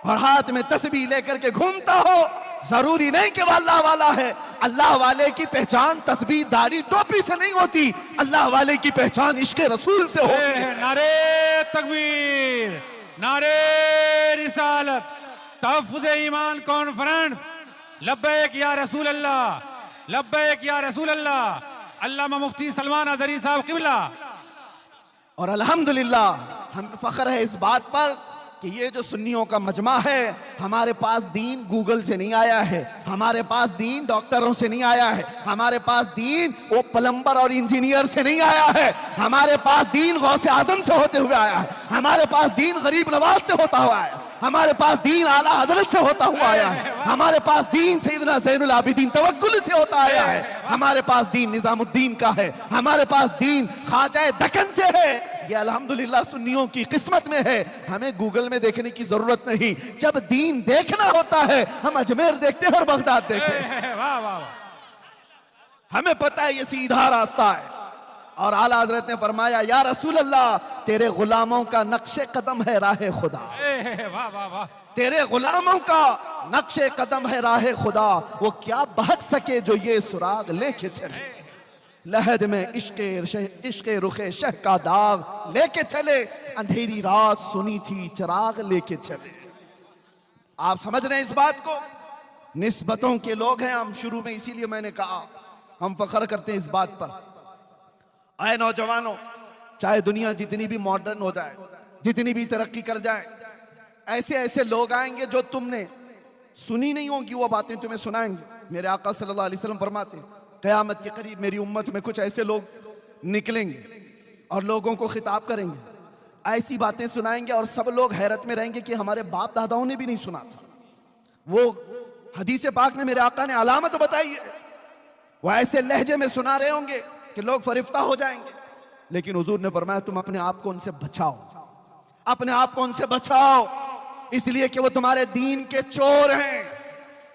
और हाथ में तस्बीह लेकर के घूमता हो, जरूरी नहीं कि वो अल्लाह वाला है। अल्लाह वाले की पहचान तस्बीह दाढ़ी टोपी से नहीं होती, अल्लाह वाले की पहचान इश्क रसूल से होती है। नारे तकबीर, नारे रिसालत, तहफ्फुज़ ईमान कॉन्फ्रेंस, लब्बैक या रसूल अल्लाह, लब्बैक या रसूल अल्लाह। अल्लामा मुफ्ती सलमान अज़हरी साहब क़िबला। और अल्हम्दुलिल्लाह हम फख्र है इस बात पर कि ये जो सुन्नियों का मजमा है, हमारे पास दीन गूगल से नहीं आया है, हमारे पास दीन डॉक्टरों से नहीं आया है, हमारे पास दीन वो प्लम्बर और इंजीनियर से नहीं आया है, हमारे पास दीन गौसे आजम से होते हुए आया है, हमारे पास दीन गरीब नवाज से होता हुआ आया है, हमारे पास दीन आला हजरत से होता हुआ आया है, हमारे पास दीन सैयदना ज़ैनुल आबिदीन तवक्कुल से होता आया है, हमारे पास दीन निजामुद्दीन का है, हमारे पास दीन ख्वाजा दक्कन से है। ये अल्हम्दुलिल्लाह सुन्नियों की किस्मत में है, हमें गूगल में देखने की जरूरत नहीं। जब दीन देखना होता है हम अजमेर देखते हैं और बगदाद देखते हैं। वाह वाह। हमें पता है ये सीधा रास्ता है। और आला हजरत ने फरमाया या रसूल अल्लाह तेरे गुलामों का नक्शे कदम है राह खुदा। वाह वाह वाह। तेरे गुलामों का नक्शे कदम है राह खुदा, वो क्या भाग सके जो ये सुराग लेके चले। लहद में इश्के रुखे शह का दाग लेके चले, अंधेरी रात सुनी थी चिराग लेके चले। आप समझ रहे हैं इस बात को? निस्बतों के लोग हैं हम, शुरू में इसीलिए मैंने कहा हम फख्र करते हैं इस बात पर। आए नौजवानों, चाहे दुनिया जितनी भी मॉडर्न हो जाए, जितनी भी तरक्की कर जाए, ऐसे ऐसे लोग आएंगे जो तुमने सुनी नहीं होंगी वो बातें तुम्हें सुनाएंगे। मेरे आका सल्लल्लाहु अलैहि वसल्लम फरमाते क़यामत के करीब मेरी उम्मत में कुछ ऐसे लोग निकलेंगे और लोगों को खिताब करेंगे, ऐसी बातें सुनाएंगे और सब लोग हैरत में रहेंगे कि हमारे बाप दादाओं ने भी नहीं सुना था। वो हदीस पाक में मेरे आका ने अलामत बताई है, वो ऐसे लहजे में सुना रहे होंगे कि लोग फरिफ्ता हो जाएंगे। लेकिन हुजूर ने फरमाया तुम अपने आप को उनसे बचाओ, अपने आप को उनसे बचाओ, इसलिए कि वो तुम्हारे दीन के चोर हैं,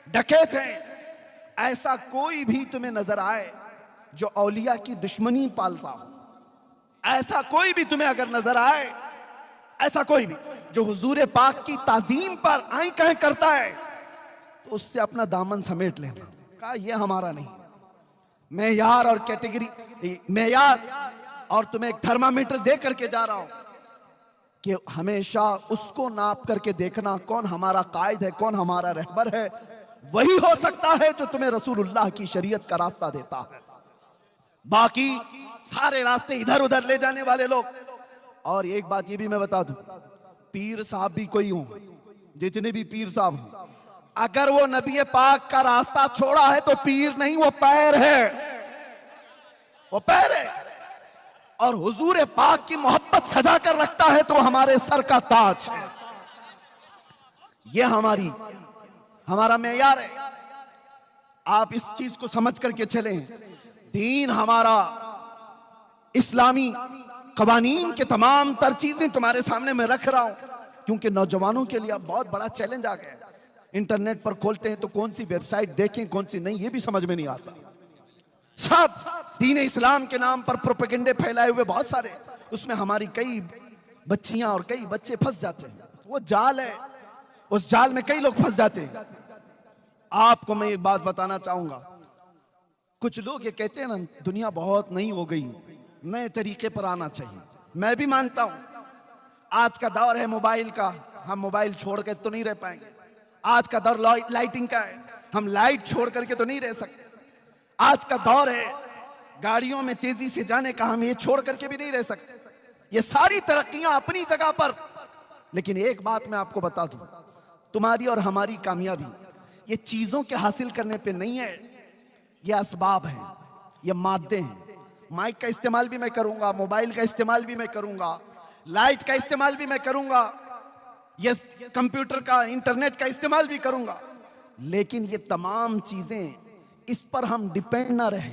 डकैत हैं। ऐसा कोई भी तुम्हें नजर आए जो औलिया की दुश्मनी पालता हो, ऐसा कोई भी तुम्हें अगर नजर आए, ऐसा कोई भी जो हुजूर पाक की ताजीम पर आई कहीं करता है, तो उससे अपना दामन समेट लेना। कहा ये हमारा नहीं। मेयार और कैटेगरी, मेयार और तुम्हें एक थर्मामीटर दे करके जा रहा हूं कि हमेशा उसको नाप करके देखना कौन हमारा कायद है, कौन हमारा रहबर है। वही हो सकता है जो तुम्हें रसूलुल्लाह की शरीयत का रास्ता देता है। बाकी सारे रास्ते इधर उधर ले जाने वाले लोग। और एक बात ये भी मैं बता दूं, पीर साहब भी कोई हो, जितने भी पीर साहब हो, अगर वो नबी पाक का रास्ता छोड़ा है तो पीर नहीं, वो पैर है, वो पैर है। और हुजूर पाक की मोहब्बत सजा कर रखता है तो हमारे सर का ताज है। ये हमारा मेयार है। आप इस चीज को समझ करके चलें। दीन हमारा, इस्लामी कवानीन के तमाम तर चीजें तुम्हारे सामने मैं रख रहा हूं, क्योंकि नौजवानों के लिए अब बहुत बड़ा चैलेंज आ गया है। इंटरनेट पर खोलते हैं तो कौन सी वेबसाइट देखें कौन सी नहीं, ये भी समझ में नहीं आता। सब दीन इस्लाम के नाम पर प्रोपेगेंडे फैलाए हुए बहुत सारे, उसमें हमारी कई बच्चियां और कई बच्चे फंस जाते हैं। वो जाल है, उस जाल में कई लोग फंस जाते हैं। आपको मैं एक बात बताना चाहूंगा, कुछ लोग ये कहते हैं ना दुनिया बहुत नई हो गई, नए तरीके पर आना चाहिए। मैं भी मानता हूं आज का दौर है मोबाइल का, हम मोबाइल छोड़ कर तो नहीं रह पाएंगे। आज का दौर लाइटिंग का है, हम लाइट छोड़ करके तो नहीं रह सकते। आज का दौर है गाड़ियों में तेजी से जाने का, हम ये छोड़ करके भी नहीं रह सकते। ये सारी तरक्कियां अपनी जगह पर, लेकिन एक बात मैं आपको बता दूं, तुम्हारी और हमारी कामयाबी ये चीजों के हासिल करने पे नहीं है, ये असबाब हैं, ये मादे हैं। माइक का इस्तेमाल भी मैं करूंगा, मोबाइल का इस्तेमाल भी मैं करूंगा, लाइट का इस्तेमाल भी मैं करूंगा, ये कंप्यूटर का, इंटरनेट का इस्तेमाल भी करूंगा, लेकिन ये तमाम चीजें इस पर हम डिपेंड ना रहे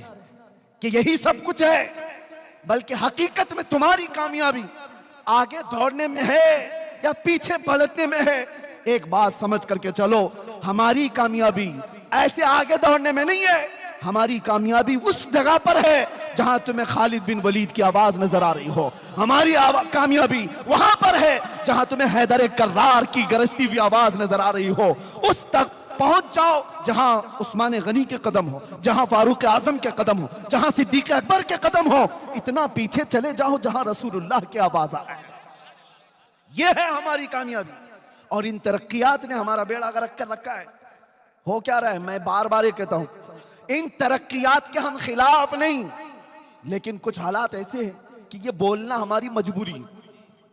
कि यही सब कुछ है, बल्कि हकीकत में तुम्हारी कामयाबी आगे दौड़ने में है या पीछे पलटने में है। एक बात समझ करके चलो, हमारी कामयाबी ऐसे आगे दौड़ने में नहीं है, हमारी कामयाबी उस जगह पर है जहां तुम्हें खालिद बिन वलीद की आवाज नजर आ रही हो। हमारी कामयाबी वहां पर है जहां तुम्हें हैदर कर्रार की गरजती हुई आवाज नजर आ रही हो। उस तक पहुंच जाओ जहां उस्मान गनी के कदम हो, जहां फारूक आजम के कदम हो, जहां सिद्दीक अकबर के कदम हो। इतना पीछे चले जाओ जहां रसूलुल्लाह की आवाज आए। यह है हमारी कामयाबी। और इन तरक्कियात ने हमारा बेड़ा गर्क कर रखा है। हो क्या रहा है, मैं बार बार ये कहता हूं, इन तरक्कियात के हम खिलाफ नहीं, लेकिन कुछ हालात ऐसे हैं कि ये बोलना हमारी मजबूरी।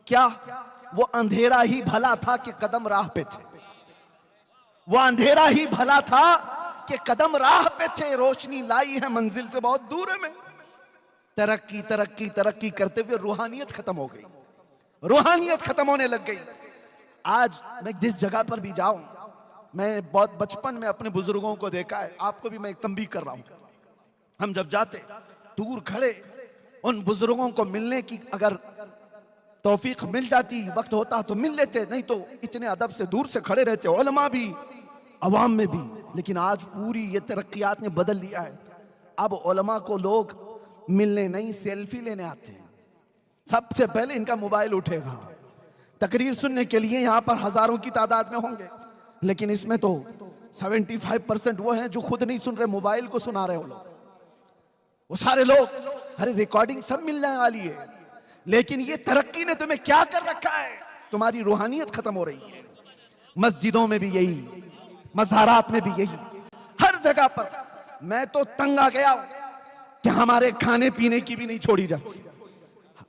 क्या वो अंधेरा ही भला था कि कदम राह पे थे, वो अंधेरा ही भला था कि कदम राह पे थे, रोशनी लाई है मंजिल से बहुत दूर है। में तरक्की तरक्की तरक्की करते हुए रूहानियत खत्म हो गई, रूहानियत खत्म होने लग गई। आज मैं जिस जगह पर भी जाऊं, मैं बहुत बचपन में अपने बुजुर्गों को देखा है, आपको भी मैं एक तंबीह कर रहा हूं। हम जब जाते दूर खड़े उन बुजुर्गों को मिलने की अगर तौफीक मिल जाती, वक्त होता तो मिल लेते, नहीं तो इतने अदब से दूर से खड़े रहते, उलमा भी अवाम में भी। लेकिन आज पूरी ये तरक्कियात ने बदल लिया है। अब उलमा को लोग मिलने नहीं, सेल्फी लेने आते हैं। सबसे पहले इनका मोबाइल उठेगा, तकरीर सुनने के लिए यहां पर हजारों की तादाद में होंगे, लेकिन इसमें तो 75% वो हैं जो खुद नहीं सुन रहे, मोबाइल को सुना रहे हो लोग। वो सारे लोग, अरे रिकॉर्डिंग सब मिलने वाली है, लेकिन ये तरक्की ने तुम्हें क्या कर रखा है, तुम्हारी रूहानियत खत्म हो रही है। मस्जिदों में भी यही, मज़ारात में भी यही, हर जगह पर। मैं तो तंग आ गया कि हमारे खाने पीने की भी नहीं छोड़ी जाती।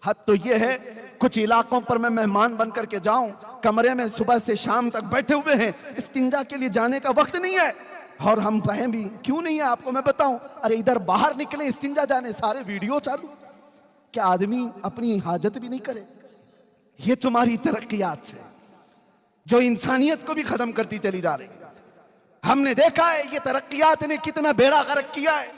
हद तो यह है, कुछ इलाकों पर मैं मेहमान बन करके जाऊं, कमरे में सुबह से शाम तक बैठे हुए हैं, इस्तिंजा के लिए जाने का वक्त नहीं है। और हम कहें भी क्यों नहीं है, आपको मैं बताऊं, अरे इधर बाहर निकले इस्तिंजा जाने, सारे वीडियो चालू, क्या आदमी अपनी हाजत भी नहीं करे? ये तुम्हारी तरक्कियात है जो इंसानियत को भी खत्म करती चली जा रही है। हमने देखा है ये तरक्कियात ने कितना बेड़ा गर्क किया है।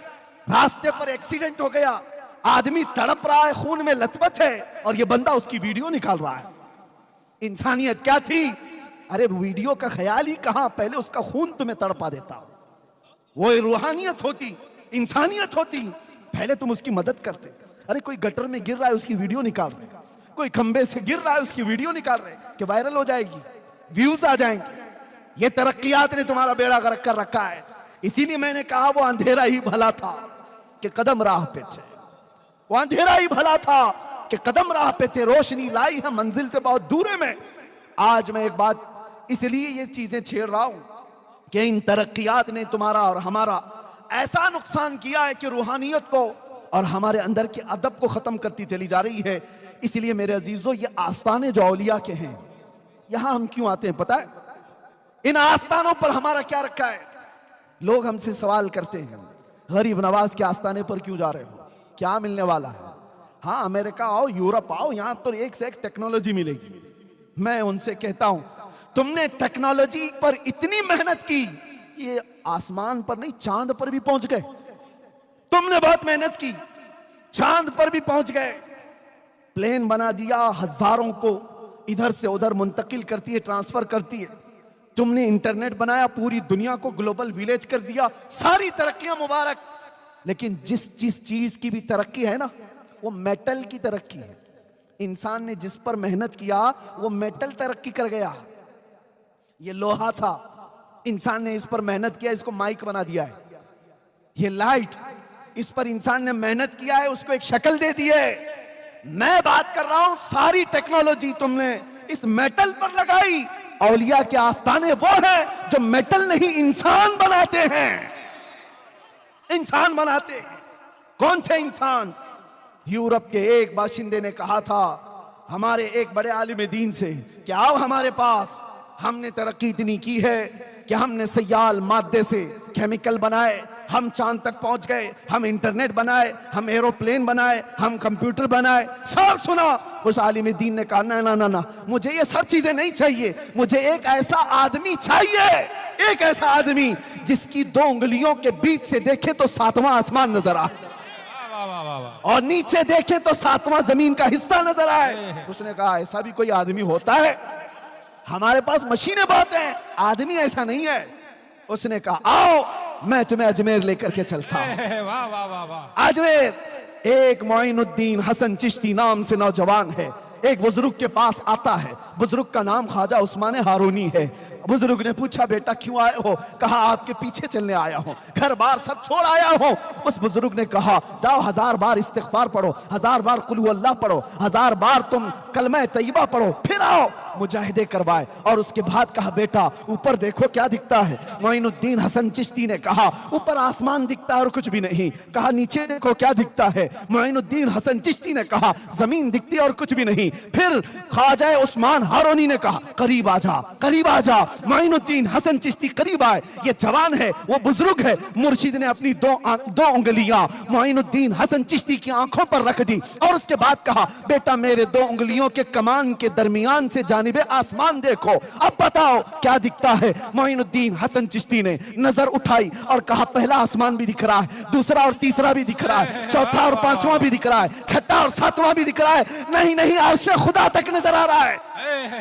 रास्ते पर एक्सीडेंट हो गया, आदमी तड़प रहा है, खून में लथपथ है, और ये बंदा उसकी वीडियो निकाल रहा है। इंसानियत क्या थी? अरे वीडियो का ख्याल ही कहां, पहले उसका खून तुम्हें तड़पा देता। वो रूहानियत होती, इंसानियत होती, पहले तुम उसकी मदद करते। अरे कोई गटर में गिर रहा है, उसकी वीडियो निकाल रहे, कोई खंबे से गिर रहा है, उसकी वीडियो निकाल रहे कि वायरल हो जाएगी, व्यूज आ जाएंगे। ये तरक्कियात ने तुम्हारा बेड़ा गर्क कर रखा है। इसीलिए मैंने कहा वो अंधेरा ही भला था कि कदम राह पे थे, वो अंधेरा ही भला था कि कदम राह पे थे, रोशनी लाई है मंजिल से बहुत दूर में। आज मैं एक बात इसलिए ये चीजें छेड़ रहा हूं कि इन तरक्कियात ने तुम्हारा और हमारा ऐसा नुकसान किया है कि रूहानियत को और हमारे अंदर के अदब को खत्म करती चली जा रही है। इसलिए मेरे अजीजों, ये आस्थाने जो औलिया के हैं, यहां हम क्यों आते हैं पता है? इन आस्थानों पर हमारा क्या रखा है? लोग हमसे सवाल करते हैं, गरीब नवाज के आस्थाने पर क्यों जा रहे हो, क्या मिलने वाला है? हाँ, अमेरिका आओ, यूरोप आओ, यहां तो एक से एक टेक्नोलॉजी मिलेगी। मैं उनसे कहता हूं, तुमने टेक्नोलॉजी पर इतनी मेहनत की, ये आसमान पर नहीं चांद पर भी पहुंच गए। तुमने बहुत मेहनत की, चांद पर भी पहुंच गए, प्लेन बना दिया, हजारों को इधर से उधर मुंतकिल करती है, ट्रांसफर करती है। तुमने इंटरनेट बनाया, पूरी दुनिया को ग्लोबल विलेज कर दिया, सारी तरक्कियां मुबारक। लेकिन जिस चीज की भी तरक्की है ना, वो मेटल की तरक्की है। इंसान ने जिस पर मेहनत किया वो मेटल तरक्की कर गया। ये लोहा था, इंसान ने इस पर मेहनत किया, इसको माइक बना दिया है। ये लाइट, इस पर इंसान ने मेहनत किया है, उसको एक शक्ल दे दी है। मैं बात कर रहा हूं, सारी टेक्नोलॉजी तुमने इस मेटल पर लगाई। औलिया के आस्थाने वो है जो मेटल नहीं इंसान बनाते हैं, इंसान बनाते हैं। कौन से इंसान? यूरोप के एक बाशिंदे ने कहा था हमारे एक बड़े आलिम दीन से कि आओ हमारे पास, हमने तरक्की इतनी की है कि हमने सयाल मादे से केमिकल बनाए, हम चांद तक पहुंच गए, हम इंटरनेट बनाए, हम एरोप्लेन बनाए, हम कंप्यूटर बनाए। सब सुना। उस आलिम दीन ने कहा ना ना ना ना, मुझे ये सब चीजें नहीं चाहिए, मुझे एक ऐसा आदमी चाहिए, एक ऐसा आदमी जिसकी दो उंगलियों के बीच से देखे तो सातवां आसमान नजर आए, और नीचे देखे तो सातवां जमीन का हिस्सा नजर आए। उसने कहा ऐसा भी कोई आदमी होता है? हमारे पास मशीनें बहुत हैं, आदमी ऐसा नहीं है। उसने कहा आओ मैं तुम्हें अजमेर लेकर के चलता हूं। वाह वाह वाह वाह। अजमेर एक मोइनुद्दीन हसन चिश्ती नाम से नौजवान है, एक बुजुर्ग के पास आता है। बुजुर्ग का नाम ख्वाजा उस्मान हारूनी है। बुजुर्ग ने पूछा बेटा क्यों आए हो? कहा आपके पीछे चलने आया हूं, घर बार सब छोड़ आया हूं। उस बुजुर्ग ने कहा जाओ 1000 बार इस्तिग़फ़ार पढ़ो, 1000 बार कुल हुवल्लाह पढ़ो, 1000 बार तुम कलमा तैयबा पढ़ो, फिर आओ मुजाहिदे करवाए। और उसके बाद कहा बेटा ऊपर देखो क्या दिखता है। मोइनुद्दीन हसन चिश्ती ने कहा ऊपर आसमान दिखता है और कुछ भी नहीं। कहा नीचे देखो क्या दिखता है। मोइनुद्दीन हसन चिश्ती ने कहा जमीन दिखती है और कुछ भी नहीं। फिर ख्वाजा उस्मान हारूनी ने कहा करीब आ जा, करीब आ जा। मोइनुद्दीन हसन चिश्ती करीब आए। ये जवान है, वो बुजुर्ग है। मुर्शिद ने अपनी दो उंगलियां मोइनुद्दीन हसन चिश्ती की आंखों पर रख दी और उसके बाद कहा बेटा मेरे दो उंगलियों के कमान के दरमियान से जानिबे आसमान देखो, अब बताओ क्या दिखता है। मोइनुद्दीन हसन चिश्ती ने नजर उठाई और कहा पहला आसमान भी दिख रहा है, दूसरा और तीसरा भी दिख रहा है, चौथा और पांचवा भी दिख रहा है, छठा और सातवां भी दिख रहा है। नहीं नहीं, अर्श खुदा तक नजर आ रहा है।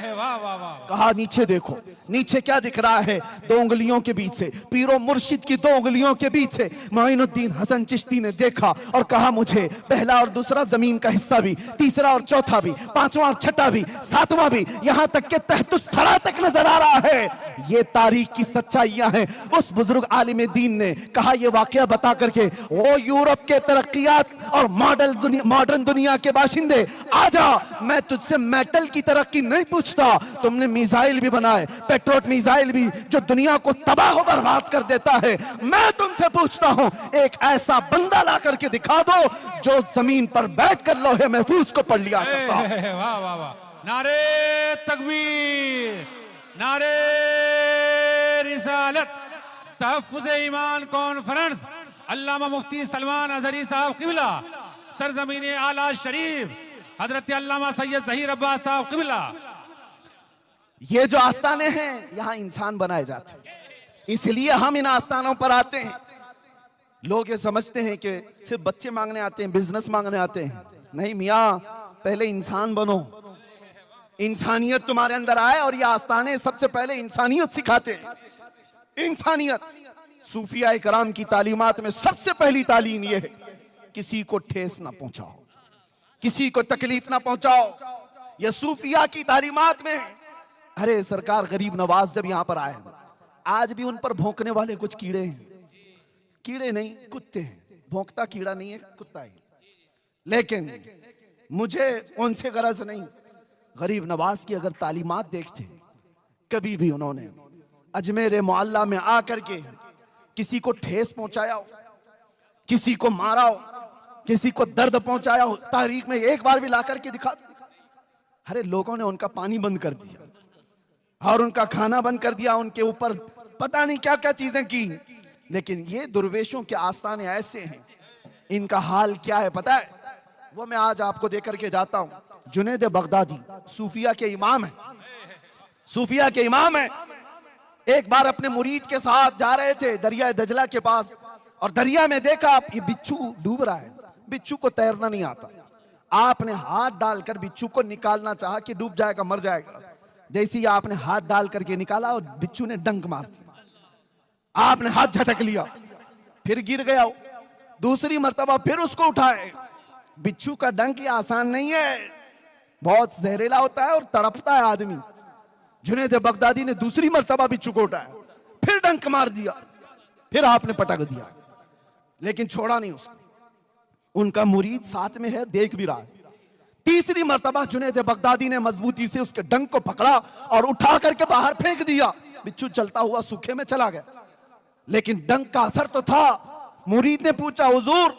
वाह वाह वाह। कहा नीचे देखो, नीचे क्या दिख रहा है? दो उंगलियों के बीच से, पीरो मुर्शिद की दो उंगलियों के बीच से। मोइनुद्दीन हसन चिश्ती ने देखा और कहा मुझे पहला और दूसरा जमीन का हिस्सा भी, तीसरा और चौथा भी, पांचवा और छठा भी, सातवां भी, यहां तक के तहतुस्सरा तक नजर आ रहा है। ये तारीख की सच्चाइयां हैं। उस बुजुर्ग आलिम दीन ने कहा, ये वाकया बता करके, ओ यूरोप के तरक्कियात और मॉडर्न दुनिया के बाशिंदे, आजा, मैं तुझसे मेटल की तरक्की नहीं पूछता। तुमने मिसाइल भी बनाए, पेट्रोट मिसाइल भी, जो दुनिया को तबाह बर्बाद कर देता है। मैं तुमसे पूछता हूं, एक ऐसा बंदा ला करके दिखा दो जो जमीन पर बैठकर लौहे महफूज को पढ़ लिया करता। वाह वाह वाह, नारे तकबीर, नारे रिसालत, तहफ्फुज़ ईमान कॉन्फ्रेंस, अल्लामा मुफ्ती सलमान अज़हरी साहब क़िबला, सरज़मीन आला शरीफ, हजरत अल्लामा सैयद ज़हीर अब्बास साहब क़िबला। ये जो आस्थाने हैं, यहां इंसान बनाए जाते हैं, इसलिए हम इन आस्थानों पर आते हैं। लोग ये समझते हैं कि सिर्फ बच्चे मांगने आते हैं, बिजनेस मांगने आते हैं। नहीं मियाँ, पहले इंसान बनो, इंसानियत तुम्हारे अंदर आए। और ये आस्थाने सबसे पहले इंसानियत सिखाते हैं। इंसानियत, सूफिया इकराम की तालीमात में सबसे पहली तालीम ये है, किसी को ठेस ना पहुंचाओ, किसी को तकलीफ ना पहुंचाओ। ये सूफिया की तालीमात में है। अरे सरकार गरीब नवाज जब यहां पर आए, आज भी उन पर भौंकने वाले कुछ कीड़े हैं। कीड़े नहीं, कुत्ते हैं। भौंकता कीड़ा नहीं है, कुत्ता है। लेकिन मुझे उनसे गरज नहीं। गरीब नवाज की अगर तालीमात देखते, कभी भी उन्होंने अजमेर मोहल्ला में आकर के किसी को ठेस पहुंचाया हो, किसी को मारा हो, किसी को दर्द पहुंचाया हो, तारीख में एक बार भी ला करके दिखा। अरे लोगों ने उनका पानी बंद कर दिया और उनका खाना बंद कर दिया, उनके ऊपर पता नहीं क्या क्या चीजें की। लेकिन ये दुर्वेशों के आस्थाने ऐसे हैं, इनका हाल क्या है पता है? वो मैं आज आपको देकर के जाता हूं। जुनैद बगदादी सूफिया के इमाम है, सूफिया के इमाम है। एक बार अपने मुरीद के साथ जा रहे थे दरिया दजला के पास, और दरिया में देखा ये बिच्छू डूब रहा है। बिच्छू को तैरना नहीं आता। आपने हाथ डालकर बिच्छू को निकालना चाहा कि डूब जाएगा, मर जाएगा। जैसे ही आपने हाथ डाल करके निकाला और बिच्छू ने डंक मार दिया। आपने हाथ झटक लिया, फिर गिर गया। दूसरी मर्तबा फिर उसको उठाए। बिच्छू का डंक ये आसान नहीं है, बहुत जहरीला होता है और तड़पता है आदमी। जुनैद बगदादी ने दूसरी मर्तबा बिच्छू को उठाया, फिर डंक मार दिया, फिर आपने पटक दिया, लेकिन छोड़ा नहीं उसको। उनका मुरीद साथ में है, देख भी रहा है। तीसरी मर्तबा जुनैद बगदादी ने मजबूती से उसके डंक को पकड़ा और उठा करके बाहर फेंक दिया। बिच्छू चलता हुआ सूखे में चला गया, लेकिन डंक का असर तो था। मुरीद ने पूछा, हुजूर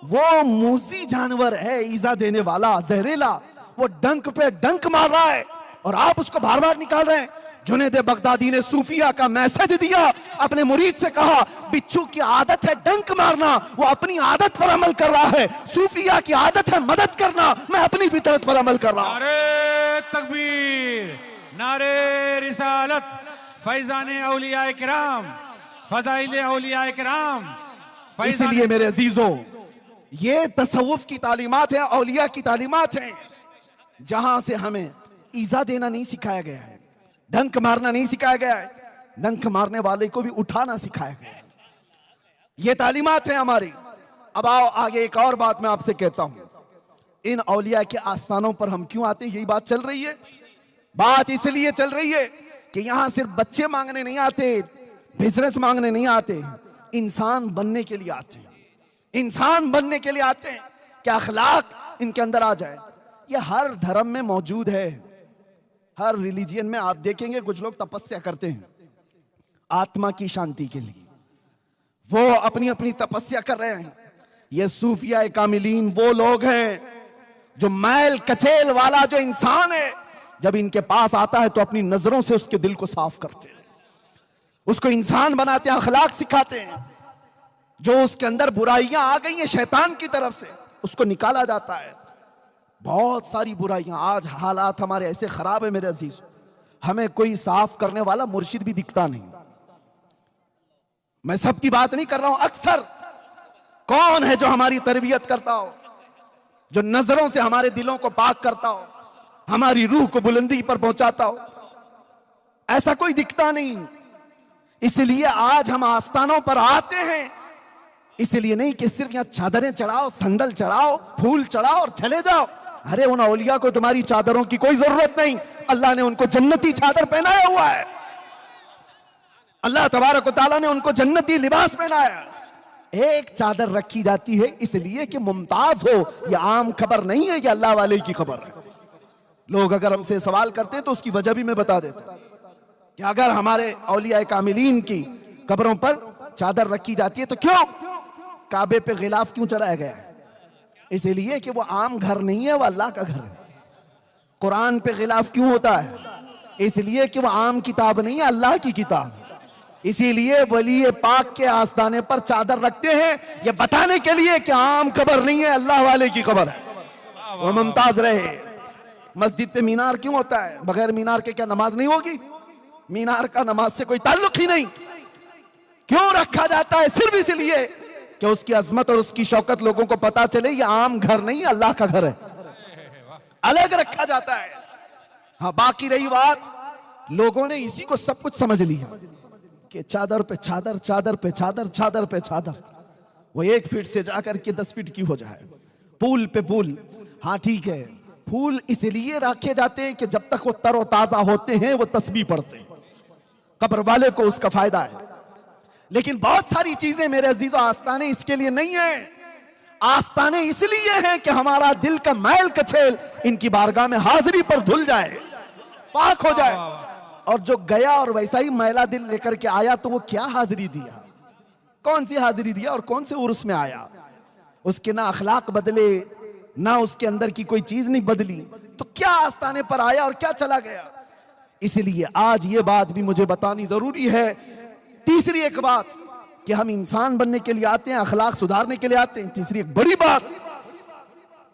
वो मूजी जानवर है, ईजा देने वाला, जहरीला, वो डंक पे डंक मार रहा है और आप उसको बार बार निकाल रहे हैं। जुनैद बगदादी ने सूफिया का मैसेज दिया, अपने मुरीद से कहा, बिच्छू की आदत है डंक मारना, वो अपनी आदत पर अमल कर रहा है। सूफिया की आदत है मदद करना, मैं अपनी फितरत पर अमल कर रहा हूं। नारे तकबीर, नारे रिसालत, फैजान औलिया किराम, फजाइल औलिया किराम। इसलिए मेरे अजीजों, ये तसव्वुफ की तालीमात है, औलिया की तालीमात है, जहां से हमें ईजा देना नहीं सिखाया गया है, डंक मारना नहीं सिखाया गया है, डंक मारने वाले को भी उठाना सिखाया गया है। ये तालीमात है हमारी। अब आओ आगे एक और बात मैं आपसे कहता हूं। इन औलिया के आस्थानों पर हम क्यों आते हैं? यही बात चल रही है। बात इसलिए चल रही है कि यहां सिर्फ बच्चे मांगने नहीं आते, बिजनेस मांगने नहीं आते, इंसान बनने के लिए आते हैं। इंसान बनने के लिए आते हैं कि अखलाक इनके अंदर आ जाए। ये हर धर्म में मौजूद है, हर रिलीजियन में आप देखेंगे कुछ लोग तपस्या करते हैं आत्मा की शांति के लिए, वो अपनी अपनी तपस्या कर रहे हैं। ये सूफिया कामिलीन वो लोग हैं जो मैल कचेल वाला जो इंसान है, जब इनके पास आता है तो अपनी नजरों से उसके दिल को साफ करते हैं, उसको इंसान बनाते हैं, अखलाक सिखाते हैं। जो उसके अंदर बुराइयां आ गई हैं शैतान की तरफ से, उसको निकाला जाता है। बहुत सारी बुराइयां, आज हालात हमारे ऐसे खराब है मेरे अजीज, हमें कोई साफ करने वाला मुर्शिद भी दिखता नहीं। मैं सबकी बात नहीं कर रहा हूं, अक्सर कौन है जो हमारी तरबियत करता हो, जो नजरों से हमारे दिलों को पाक करता हो, हमारी रूह को बुलंदी पर पहुंचाता हो? ऐसा कोई दिखता नहीं। इसलिए आज हम आस्थानों पर आते हैं, इसलिए नहीं कि सिर्फ यहां चादरें चढ़ाओ, संदल चढ़ाओ, फूल चढ़ाओ और चले जाओ। अरे उन औलिया को तुम्हारी चादरों की कोई जरूरत नहीं, अल्लाह ने उनको जन्नती चादर पहनाया हुआ है, अल्लाह तबारक व तआला ने उनको जन्नती लिबास पहनाया। एक चादर रखी जाती है इसलिए कि मुमताज हो, यह आम खबर नहीं है, यह अल्लाह वाले की खबर है। लोग अगर हमसे सवाल करते हैं तो उसकी वजह भी मैं बता देता हूं कि अगर हमारे औलिया कामिलीन की कब्रों पर चादर रखी जाती है तो क्यों काबे पे गिलाफ क्यों चढ़ाया गया है? इसलिए कि वो आम घर नहीं है, वो अल्लाह का घर है। कुरान पे गिलाफ क्यों होता है? इसलिए कि वो आम किताब नहीं है, अल्लाह की किताब। इसीलिए वली पाक के आस्ताने पर चादर रखते हैं, ये बताने के लिए कि आम खबर नहीं है, अल्लाह वाले की खबर है, वो मुमताज रहे। मस्जिद पे मीनार क्यों होता है? बगैर मीनार के क्या नमाज नहीं होगी? मीनार का नमाज से कोई ताल्लुक ही नहीं। क्यों रखा जाता है? सिर्फ इसलिए कि उसकी अजमत और उसकी शौकत लोगों को पता चले, ये आम घर नहीं है, अल्लाह का घर है, अलग रखा जाता है। हाँ, बाकी रही बात, लोगों ने इसी को सब कुछ समझ लिया कि चादर पे चादर, चादर पे चादर, चादर पे चादर, वो 1 फीट से जाकर के 10 फीट की हो जाए, पुल पे पुल। हाँ ठीक है, फूल इसलिए रखे जाते हैं कि जब तक वो तरोताजा होते हैं वो तस्बीह पढ़ते हैं, कब्र वाले को उसका फायदा है। लेकिन बहुत सारी चीजें मेरे अजीजों आस्ताने इसके लिए नहीं है। आस्ताने इसलिए हैं कि हमारा दिल का मैल कछेल इनकी बारगाह में हाजिरी पर धुल जाए, पाक हो जाए। और जो गया और वैसा ही मैला दिल लेकर के आया तो वो क्या हाजिरी दिया? कौन सी हाजिरी दिया और कौन से उर्स में आया? उसके ना अखलाक बदले, ना उसके अंदर की कोई चीज नहीं बदली, तो क्या आस्ताने पर आया और क्या चला गया? इसलिए आज ये बात भी मुझे बतानी जरूरी है। तीसरी एक बात कि हम इंसान बनने के लिए आते हैं, अखलाक सुधारने के लिए आते हैं। तीसरी एक बड़ी बात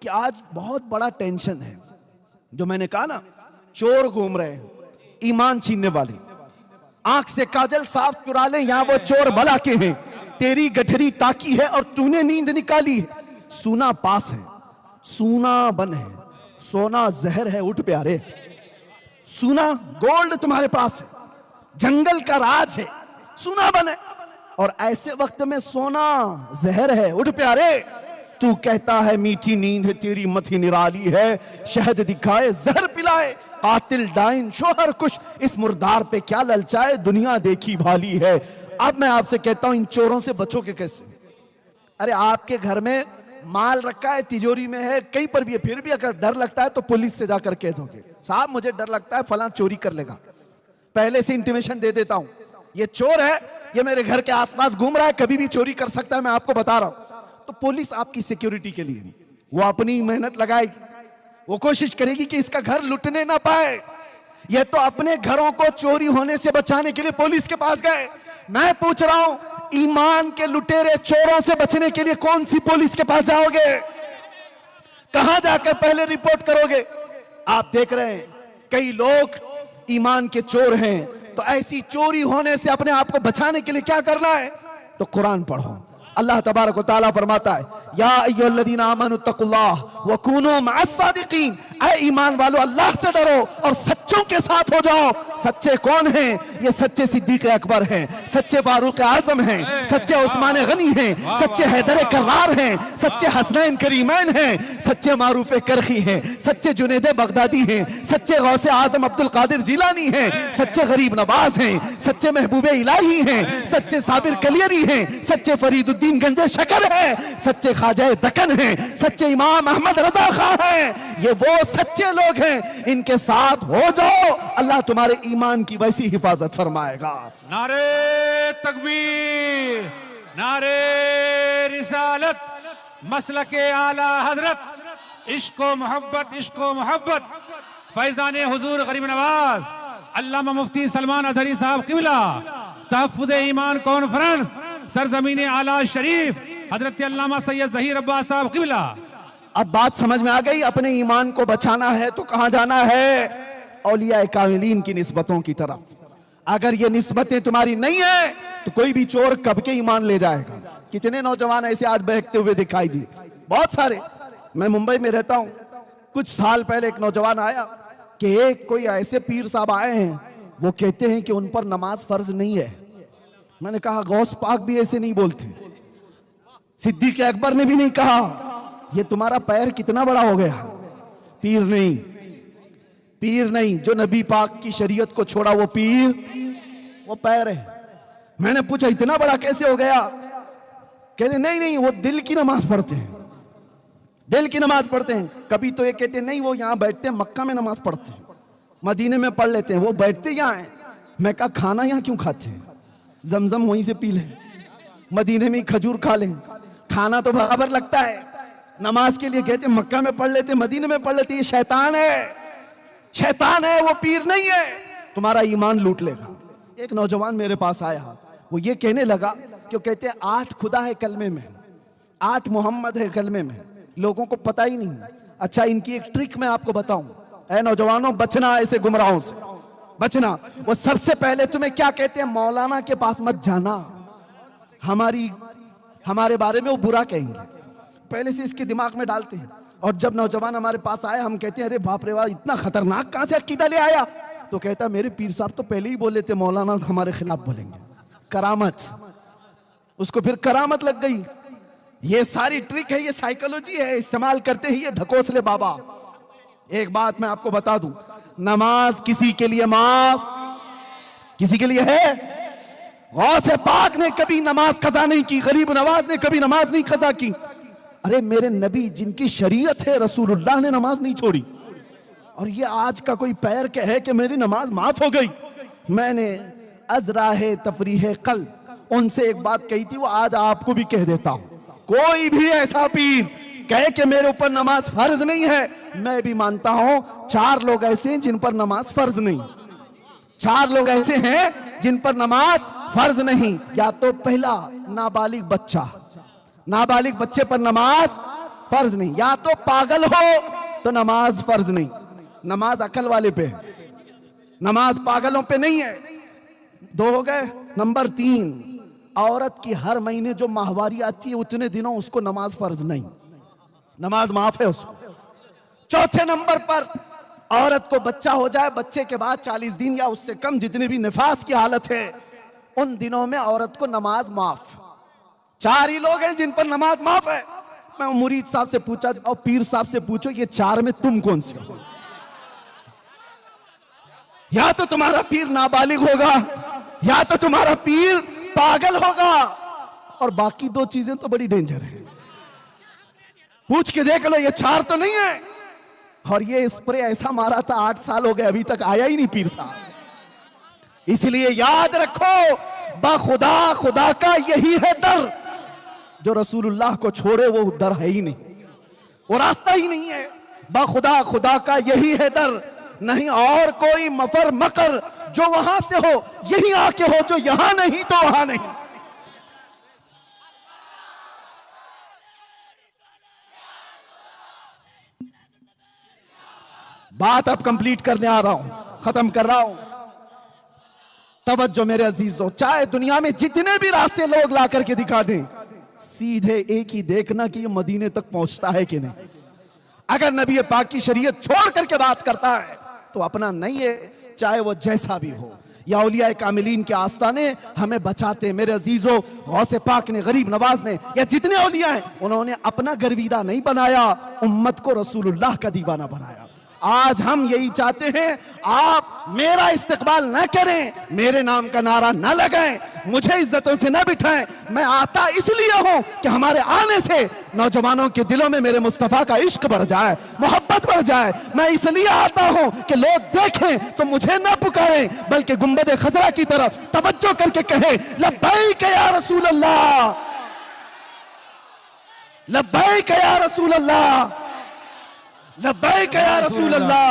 कि आज बहुत बड़ा टेंशन है, जो मैंने कहा ना, चोर घूम रहे हैं, ईमान छीनने वाले, आंख से काजल साफ चुरा ले, यहां वो चोर भला के हैं। तेरी गठरी ताकी है और तूने नींद निकाली है, सूना पास है, सूना बन है, सोना जहर है, उठ प्यारे। सूना गोल्ड तुम्हारे पास है, जंगल का राज है, सूना बन है, और ऐसे वक्त में सोना जहर है, उठ प्यारे। तू कहता है मीठी नींद है तेरी मथी निराली है, शहद दिखाए जहर पिलाए, कातिल डाइन शोहर कुश, इस मुर्दार पे क्या ललचाए, दुनिया देखी भाली है। अब मैं आपसे कहता हूं इन चोरों से बचोगे कैसे? अरे आपके घर में माल रखा है, तिजोरी में है, कहीं पर भी है, फिर भी अगर डर लगता है तो पुलिस से जाकर कह दोगे, साहब मुझे डर लगता है फलां चोरी कर लेगा, पहले से इंटीमेशन दे देता हूं, ये चोर है, ये मेरे घर के आसपास घूम रहा है, कभी भी चोरी कर सकता है, मैं आपको बता रहा हूं। तो पुलिस आपकी सिक्योरिटी के लिए वो अपनी मेहनत लगाएगी, वो कोशिश करेगी कि इसका घर लुटने ना पाए। ये तो अपने घरों को चोरी होने से बचाने के लिए पुलिस के पास गए। मैं पूछ रहा हूं, ईमान के लुटेरे चोरों से बचने के लिए कौन सी पुलिस के पास जाओगे? कहां जाकर पहले रिपोर्ट करोगे? आप देख रहे हैं कई लोग ईमान के चोर हैं, तो ऐसी चोरी होने से अपने आप को बचाने के लिए क्या करना है? तो कुरान पढ़ो। अल्लाह तबारक व तआला फरमाता है, या अय्युहल्लज़ीना आमनु तक़ुल्लाह व कूनू मअस-सादिक़ीन, ऐ ईमान वालों अल्लाह से डरो और सच्चों के साथ हो जाओ। सच्चे कौन हैं? ये सच्चे सिद्दीक़ अकबर हैं, सच्चे फारूक आज़म हैं, सच्चे उस्मान गनी हैं, सच्चे हैदर कर्रार हैं, सच्चे हसनैन करीमैन हैं, सच्चे मारूफ करखी हैं, सच्चे जुनैद बगदादी हैं, सच्चे गौसे आज़म अब्दुल कादिर जिलानी हैं, सच्चे गरीब नवाज हैं, सच्चे महबूब इलाही हैं, सच्चे साबिर कलियरी हैं, सच्चे फरीदुद्दीन गंजे शकर है, सच्चे ख्वाजा दक्कन हैं, सच्चे इमाम अहमद रजा खां हैं। ये वो सच्चे लोग हैं, इनके साथ हो जाओ, अल्लाह तुम्हारे ईमान की वैसी हिफाजत फरमाएगा। नारे तकबीर, नारे रिसालत, मसलके आला हजरत, इश्को मोहब्बत, इश्को मोहब्बत, फैजान हुजूर गरीब नवाज अल्लामा मुफ्ती सलमान अजहरी साहब किबला, तहफ्फुज़ ईमान कॉन्फ्रेंस सरजमीन आला शरीफ हजरत अल्लामा सैयद ज़हीर अब्बास साहब किबला। अब बात समझ में आ गई, अपने ईमान को बचाना है तो कहां जाना है? औलिया कामिलीन की निस्बतों की तरफ। अगर ये निस्बतें तुम्हारी नहीं है तो कोई भी चोर कब के ईमान ले जाएगा। कितने नौजवान ऐसे आज बहकते हुए दिखाई दिए, बहुत सारे। मैं मुंबई में रहता हूं, कुछ साल पहले एक नौजवान आया कि एक कोई ऐसे पीर साहब आए हैं, वो कहते हैं कि उन पर नमाज फर्ज नहीं है। मैंने कहा गौस पाक भी ऐसे नहीं बोलते, सिद्दीक अकबर ने भी नहीं कहा। ये तुम्हारा पैर कितना बड़ा हो गया? पीर नहीं, पीर नहीं। जो नबी पाक की शरीयत को छोड़ा वो पीर, वो पैर है। मैंने पूछा इतना बड़ा कैसे हो गया? कहते नहीं नहीं, वो दिल की नमाज पढ़ते हैं, दिल की नमाज पढ़ते हैं। कभी तो ये कहते नहीं वो यहां बैठते हैं, मक्का में नमाज पढ़ते हैं, मदीने में पढ़ लेते हैं, वो बैठते यहाँ हैं। मैं कहा खाना यहाँ क्यों खाते हैं? जमजम वहीं से पी लें, मदीने में ही खजूर खा लें, खाना तो बराबर लगता है। नमाज के लिए कहते मक्का में पढ़ लेते, मदीने में पढ़ लेते। ये शैतान है, शैतान है, वो पीर नहीं है। तुम्हारा ईमान लूट लेगा। एक नौजवान मेरे पास आया, वो ये कहने लगा कि कहते हैं 8 खुदा है कलमे में, 8 मोहम्मद है कलमे में, लोगों को पता ही नहीं। अच्छा, इनकी एक ट्रिक मैं आपको बताऊं। ऐ नौजवानों, बचना ऐसे गुमराहों से, बचना। वो सबसे पहले तुम्हें क्या कहते हैं? मौलाना के पास मत जाना, हमारे बारे में वो बुरा कहेंगे। पहले से इसके दिमाग में डालते हैं। और जब नौजवान हमारे पास आए, हम कहते हैं अरे बाप रे वाह, इतना खतरनाक कहां से अकीदा ले आया? तो कहता मेरे पीर साहब तो पहले ही बोले थे मौलाना हमारे खिलाफ बोलेंगे। करामत, उसको फिर करामत लग गई। ये सारी ट्रिक है, ये साइकोलॉजी है, इस्तेमाल करते हैं ये ढकोसले बाबा। एक बात मैं आपको बता दूं, नमाज किसी के लिए माफ, किसी के लिए है। गौसे पाक ने कभी नमाज कज़ा नहीं की, गरीब नवाज ने कभी नमाज नहीं कज़ा की। अरे मेरे नबी जिनकी शरीयत है, रसूलुल्लाह ने नमाज नहीं छोड़ी। और ये आज का कोई पैर के है कि मेरी नमाज माफ हो गई। मैंने अज़राहे तफरीह कल उनसे एक बात कही थी, वो आज आपको भी कह देता हूं। कोई भी ऐसा पीर कहे कि मेरे ऊपर नमाज फर्ज नहीं है, मैं भी मानता हूं 4 लोग ऐसे हैं जिन पर नमाज फर्ज नहीं। 4 लोग ऐसे हैं जिन पर नमाज फर्ज नहीं। या तो पहला, नाबालिग बच्चा, नाबालिग बच्चे पर नमाज फर्ज नहीं। या तो पागल हो तो नमाज फर्ज नहीं, नमाज अकल वाले पे, नमाज पागलों पे नहीं है। 2 हो गए। नंबर 3, औरत की हर महीने जो माहवारी आती है उतने दिनों उसको नमाज फर्ज नहीं, नमाज माफ है उसको। 4थे नंबर पर औरत को बच्चा हो जाए, बच्चे के बाद 40 दिन या उससे कम जितने भी निफास की हालत है, उन दिनों में औरत को नमाज माफ। 4 ही लोग हैं जिन पर नमाज माफ है। मैं मुरीद साहब से पूछा और पीर साहब से पूछो, ये 4 में तुम कौन से हो? या तो तुम्हारा पीर नाबालिग होगा, या तो तुम्हारा पीर पागल होगा, और बाकी 2 चीजें तो बड़ी डेंजर है। पूछ के देख लो, ये 4 तो नहीं है। और ये स्प्रे ऐसा मारा था, 8 साल हो गए, अभी तक आया ही नहीं पीर साहब। इसलिए याद रखो, बाखुदा खुदा का यही है दर। जो रसूलुल्लाह को छोड़े वो दर है ही नहीं, वो रास्ता ही नहीं है। बाखुदा खुदा का यही है दर, नहीं और कोई मफर मकर जो वहां से हो यही आके हो, जो यहां नहीं तो वहां नहीं। बात अब कंप्लीट करने आ रहा हूं, खत्म कर रहा हूं। तवज्जो मेरे अजीजों, चाहे दुनिया में जितने भी रास्ते लोग ला करके दिखा दें, सीधे एक ही देखना कि ये मदीने तक पहुंचता है कि नहीं। अगर नबी पाक की शरीयत छोड़ करके बात करता है तो अपना नहीं है, चाहे वो जैसा भी हो। या औलिया कामिलीन के आस्ताने हमें बचाते। मेरे अजीजों, गौसे पाक ने, गरीब नवाज ने, या जितने औलिया हैं, उन्होंने अपना गर्विदा नहीं बनाया, उम्मत को रसूलुल्लाह का दीवाना बनाया। आज हम यही चाहते हैं, आप मेरा इस्तकबाल न करें, मेरे नाम का नारा न लगाएं, मुझे इज्जतों से न बिठाएं। मैं आता इसलिए हूं कि हमारे आने से नौजवानों के दिलों में मेरे मुस्तफा का इश्क बढ़ जाए, मोहब्बत बढ़ जाए। मैं इसलिए आता हूं कि लोग देखें तो मुझे न पुकारें, बल्कि गुंबद खजरा की तरफ तवज्जो करके कहें, लब्बैक या रसूल अल्लाह, लब्बैक या रसूल अल्लाह, लब्बैक या रसूल अल्लाह।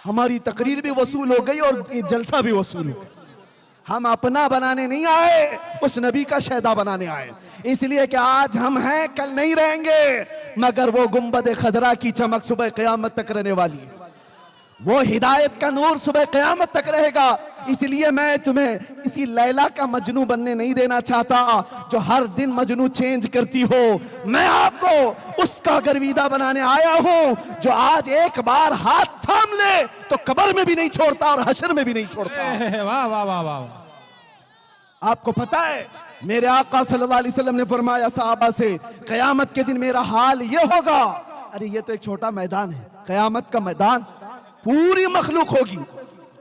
हमारी तकरीर भी वसूल हो गई और ये जलसा भी वसूल हो गया। हम अपना बनाने नहीं आए, उस नबी का शहदा बनाने आए। इसलिए कि आज हम हैं, कल नहीं रहेंगे, मगर वो गुंबद खजरा की चमक सुबह क़यामत तक रहने वाली है, वो हिदायत का नूर सुबह क़यामत तक रहेगा। इसलिए मैं तुम्हें किसी लैला का मजनू बनने नहीं देना चाहता जो हर दिन मजनू चेंज करती हो। मैं आपको उसका गर्विदा बनाने आया हूं जो आज एक बार हाथ थाम ले तो कब्र में भी नहीं छोड़ता और हशर में भी नहीं छोड़ता। वाह वाह वाह वाह। आपको पता है, मेरे आका सल्लल्लाहु अलैहि वसल्लम ने फरमाया सहाबा से, क़यामत के दिन मेरा हाल ये होगा, अरे ये तो एक छोटा मैदान है, कयामत का मैदान, पूरी मखलूक होगी,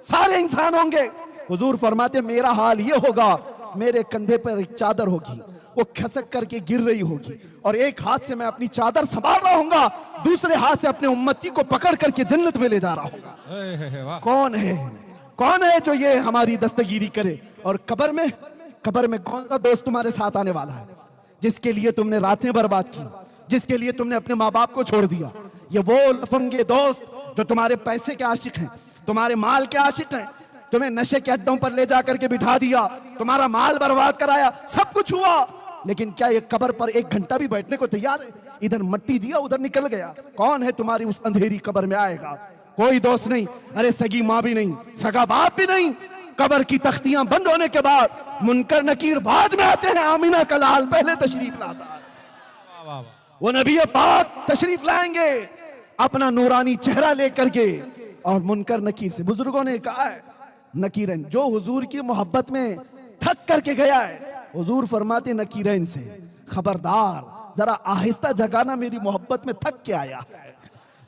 सारे इंसान होंगे। हुजूर फरमाते मेरा हाल ये होगा, मेरे कंधे पर एक चादर होगी, वो खसक करके गिर रही होगी, और एक हाथ से मैं अपनी चादर संभाल रहा हूंगा, दूसरे हाथ से अपने उम्मती को पकड़ करके जन्नत में ले जा रहा हूंगा। वाह। कौन है जो ये हमारी दस्तगीरी करे? और कब्र में कौन सा दोस्त तुम्हारे साथ आने वाला है, जिसके लिए तुमने रातें बर्बाद की, जिसके लिए तुमने अपने माँ बाप को छोड़ दिया? ये वो लफंगे दोस्त जो तुम्हारे पैसे के आशिक हैं, तुम्हारे माल के आशिक हैं, तुम्हें नशे के अड्डों पर ले जाकर के बिठा दिया, तुम्हारा माल बर्बाद कराया, सब कुछ हुआ, लेकिन क्या ये कब्र पर एक घंटा भी बैठने को तैयार है? इधर मट्टी दिया, उधर निकल गया। कौन है तुम्हारी उस अंधेरी कब्र में आएगा? कोई दोस्त नहीं, अरे सगी माँ भी नहीं, सगा बाप भी नहीं। कब्र की तख्तियां बंद होने के बाद मुनकर नकीर बाद में आते हैं, आमीना का लाल पहले तशरीफ लाता है। वो नबी पाक तशरीफ लाएंगे अपना नूरानी चेहरा लेकर के, और मुनकर नकीर से बुजुर्गों ने कहा है, नकीरन जो हुजूर की मोहब्बत में थक करके गया है, हुजूर फरमाते नकीरन से खबरदार, जरा आहिस्ता जगाना, मेरी मोहब्बत में थक के आया है,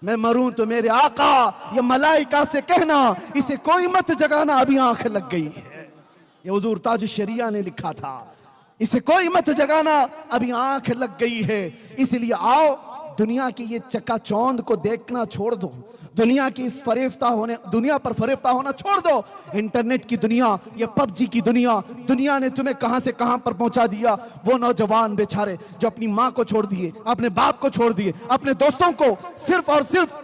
मैं मरूं तो मेरे आका या मलाइका से कहना इसे कोई मत जगाना, अभी आंख लग गई है। ये हुजूर ताज शरिया ने लिखा था, इसे कोई मत जगाना, अभी आंख लग गई है। इसलिए आओ, दुनिया की ये चकाचौंध को देखना छोड़ दो, दुनिया की इस दुनिया पर फरेफ्ता होना छोड़ दो। इंटरनेट की दुनिया, ये पबजी की दुनिया ने तुम्हें कहां से कहां पर पहुंचा दिया। वो नौजवान बेचारे जो अपनी मां को छोड़ दिए, अपने बाप को छोड़ दिए, अपने दोस्तों को सिर्फ और सिर्फ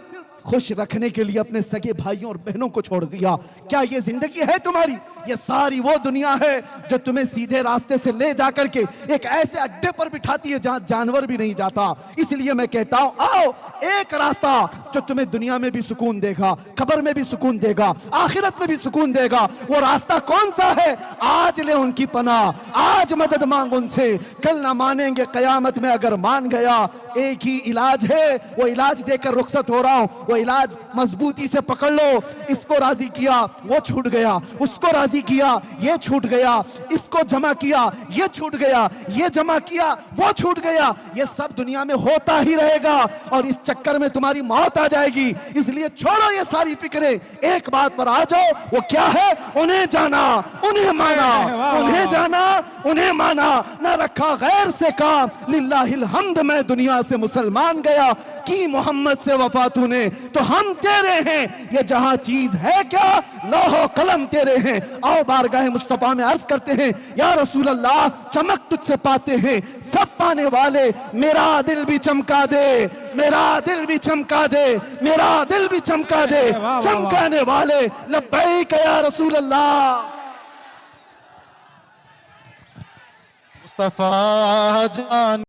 खुश रखने के लिए अपने सगे भाइयों और बहनों को छोड़ दिया। क्या ये जिंदगी है तुम्हारी? ये सारी वो दुनिया है जो तुम्हें सीधे रास्ते से ले जाकर के एक ऐसे अड्डे पर बिठाती है जहां जानवर भी नहीं जाता। इसलिए मैं कहता हूं, आओ, एक रास्ता जो तुम्हें दुनिया में भी सुकून देगा, कब्र में भी सुकून देगा, आखिरत में भी सुकून देगा। वो रास्ता कौन सा है? आज ले उनकी पनाह, आज मदद मांग उनसे, कल ना मानेंगे कयामत में अगर मान गया। एक ही इलाज है, वो इलाज देकर रुखसत हो रहा हूं, इलाज मजबूती से पकड़ लो। इसको राजी किया, वो छूट गया, उसको राजी किया, ये छूट गया, इसको जमा किया, ये छूट गया, ये जमा किया, वो छूट गया। ये सब दुनिया में होता ही रहेगा और इस चक्कर में तुम्हारी मौत आ जाएगी। इसलिए छोड़ो ये सारी फिक्रें, एक बात पर आ जाओ, वो क्या है? उन्हें जाना, उन्हें माना, उन्हें जाना, उन्हें माना, न रखा गैर से काम। लिल्लाहिल हम्द, मैं दुनिया से मुसलमान गया, की मोहम्मद से वफा तूने, तो हम तेरे हैं। ये जहां चीज है क्या, लौहो कलम तेरे हैं। आओ बारगाह मुस्तफा में अर्ज करते हैं, या रसूल अल्लाह, चमक तुझसे पाते हैं सब पाने वाले, मेरा दिल भी चमका दे, मेरा दिल भी चमका दे, मेरा दिल भी चमका दे, चमकाने वाले लब्बैक या रसूल अल्लाह। मुस्तफा जान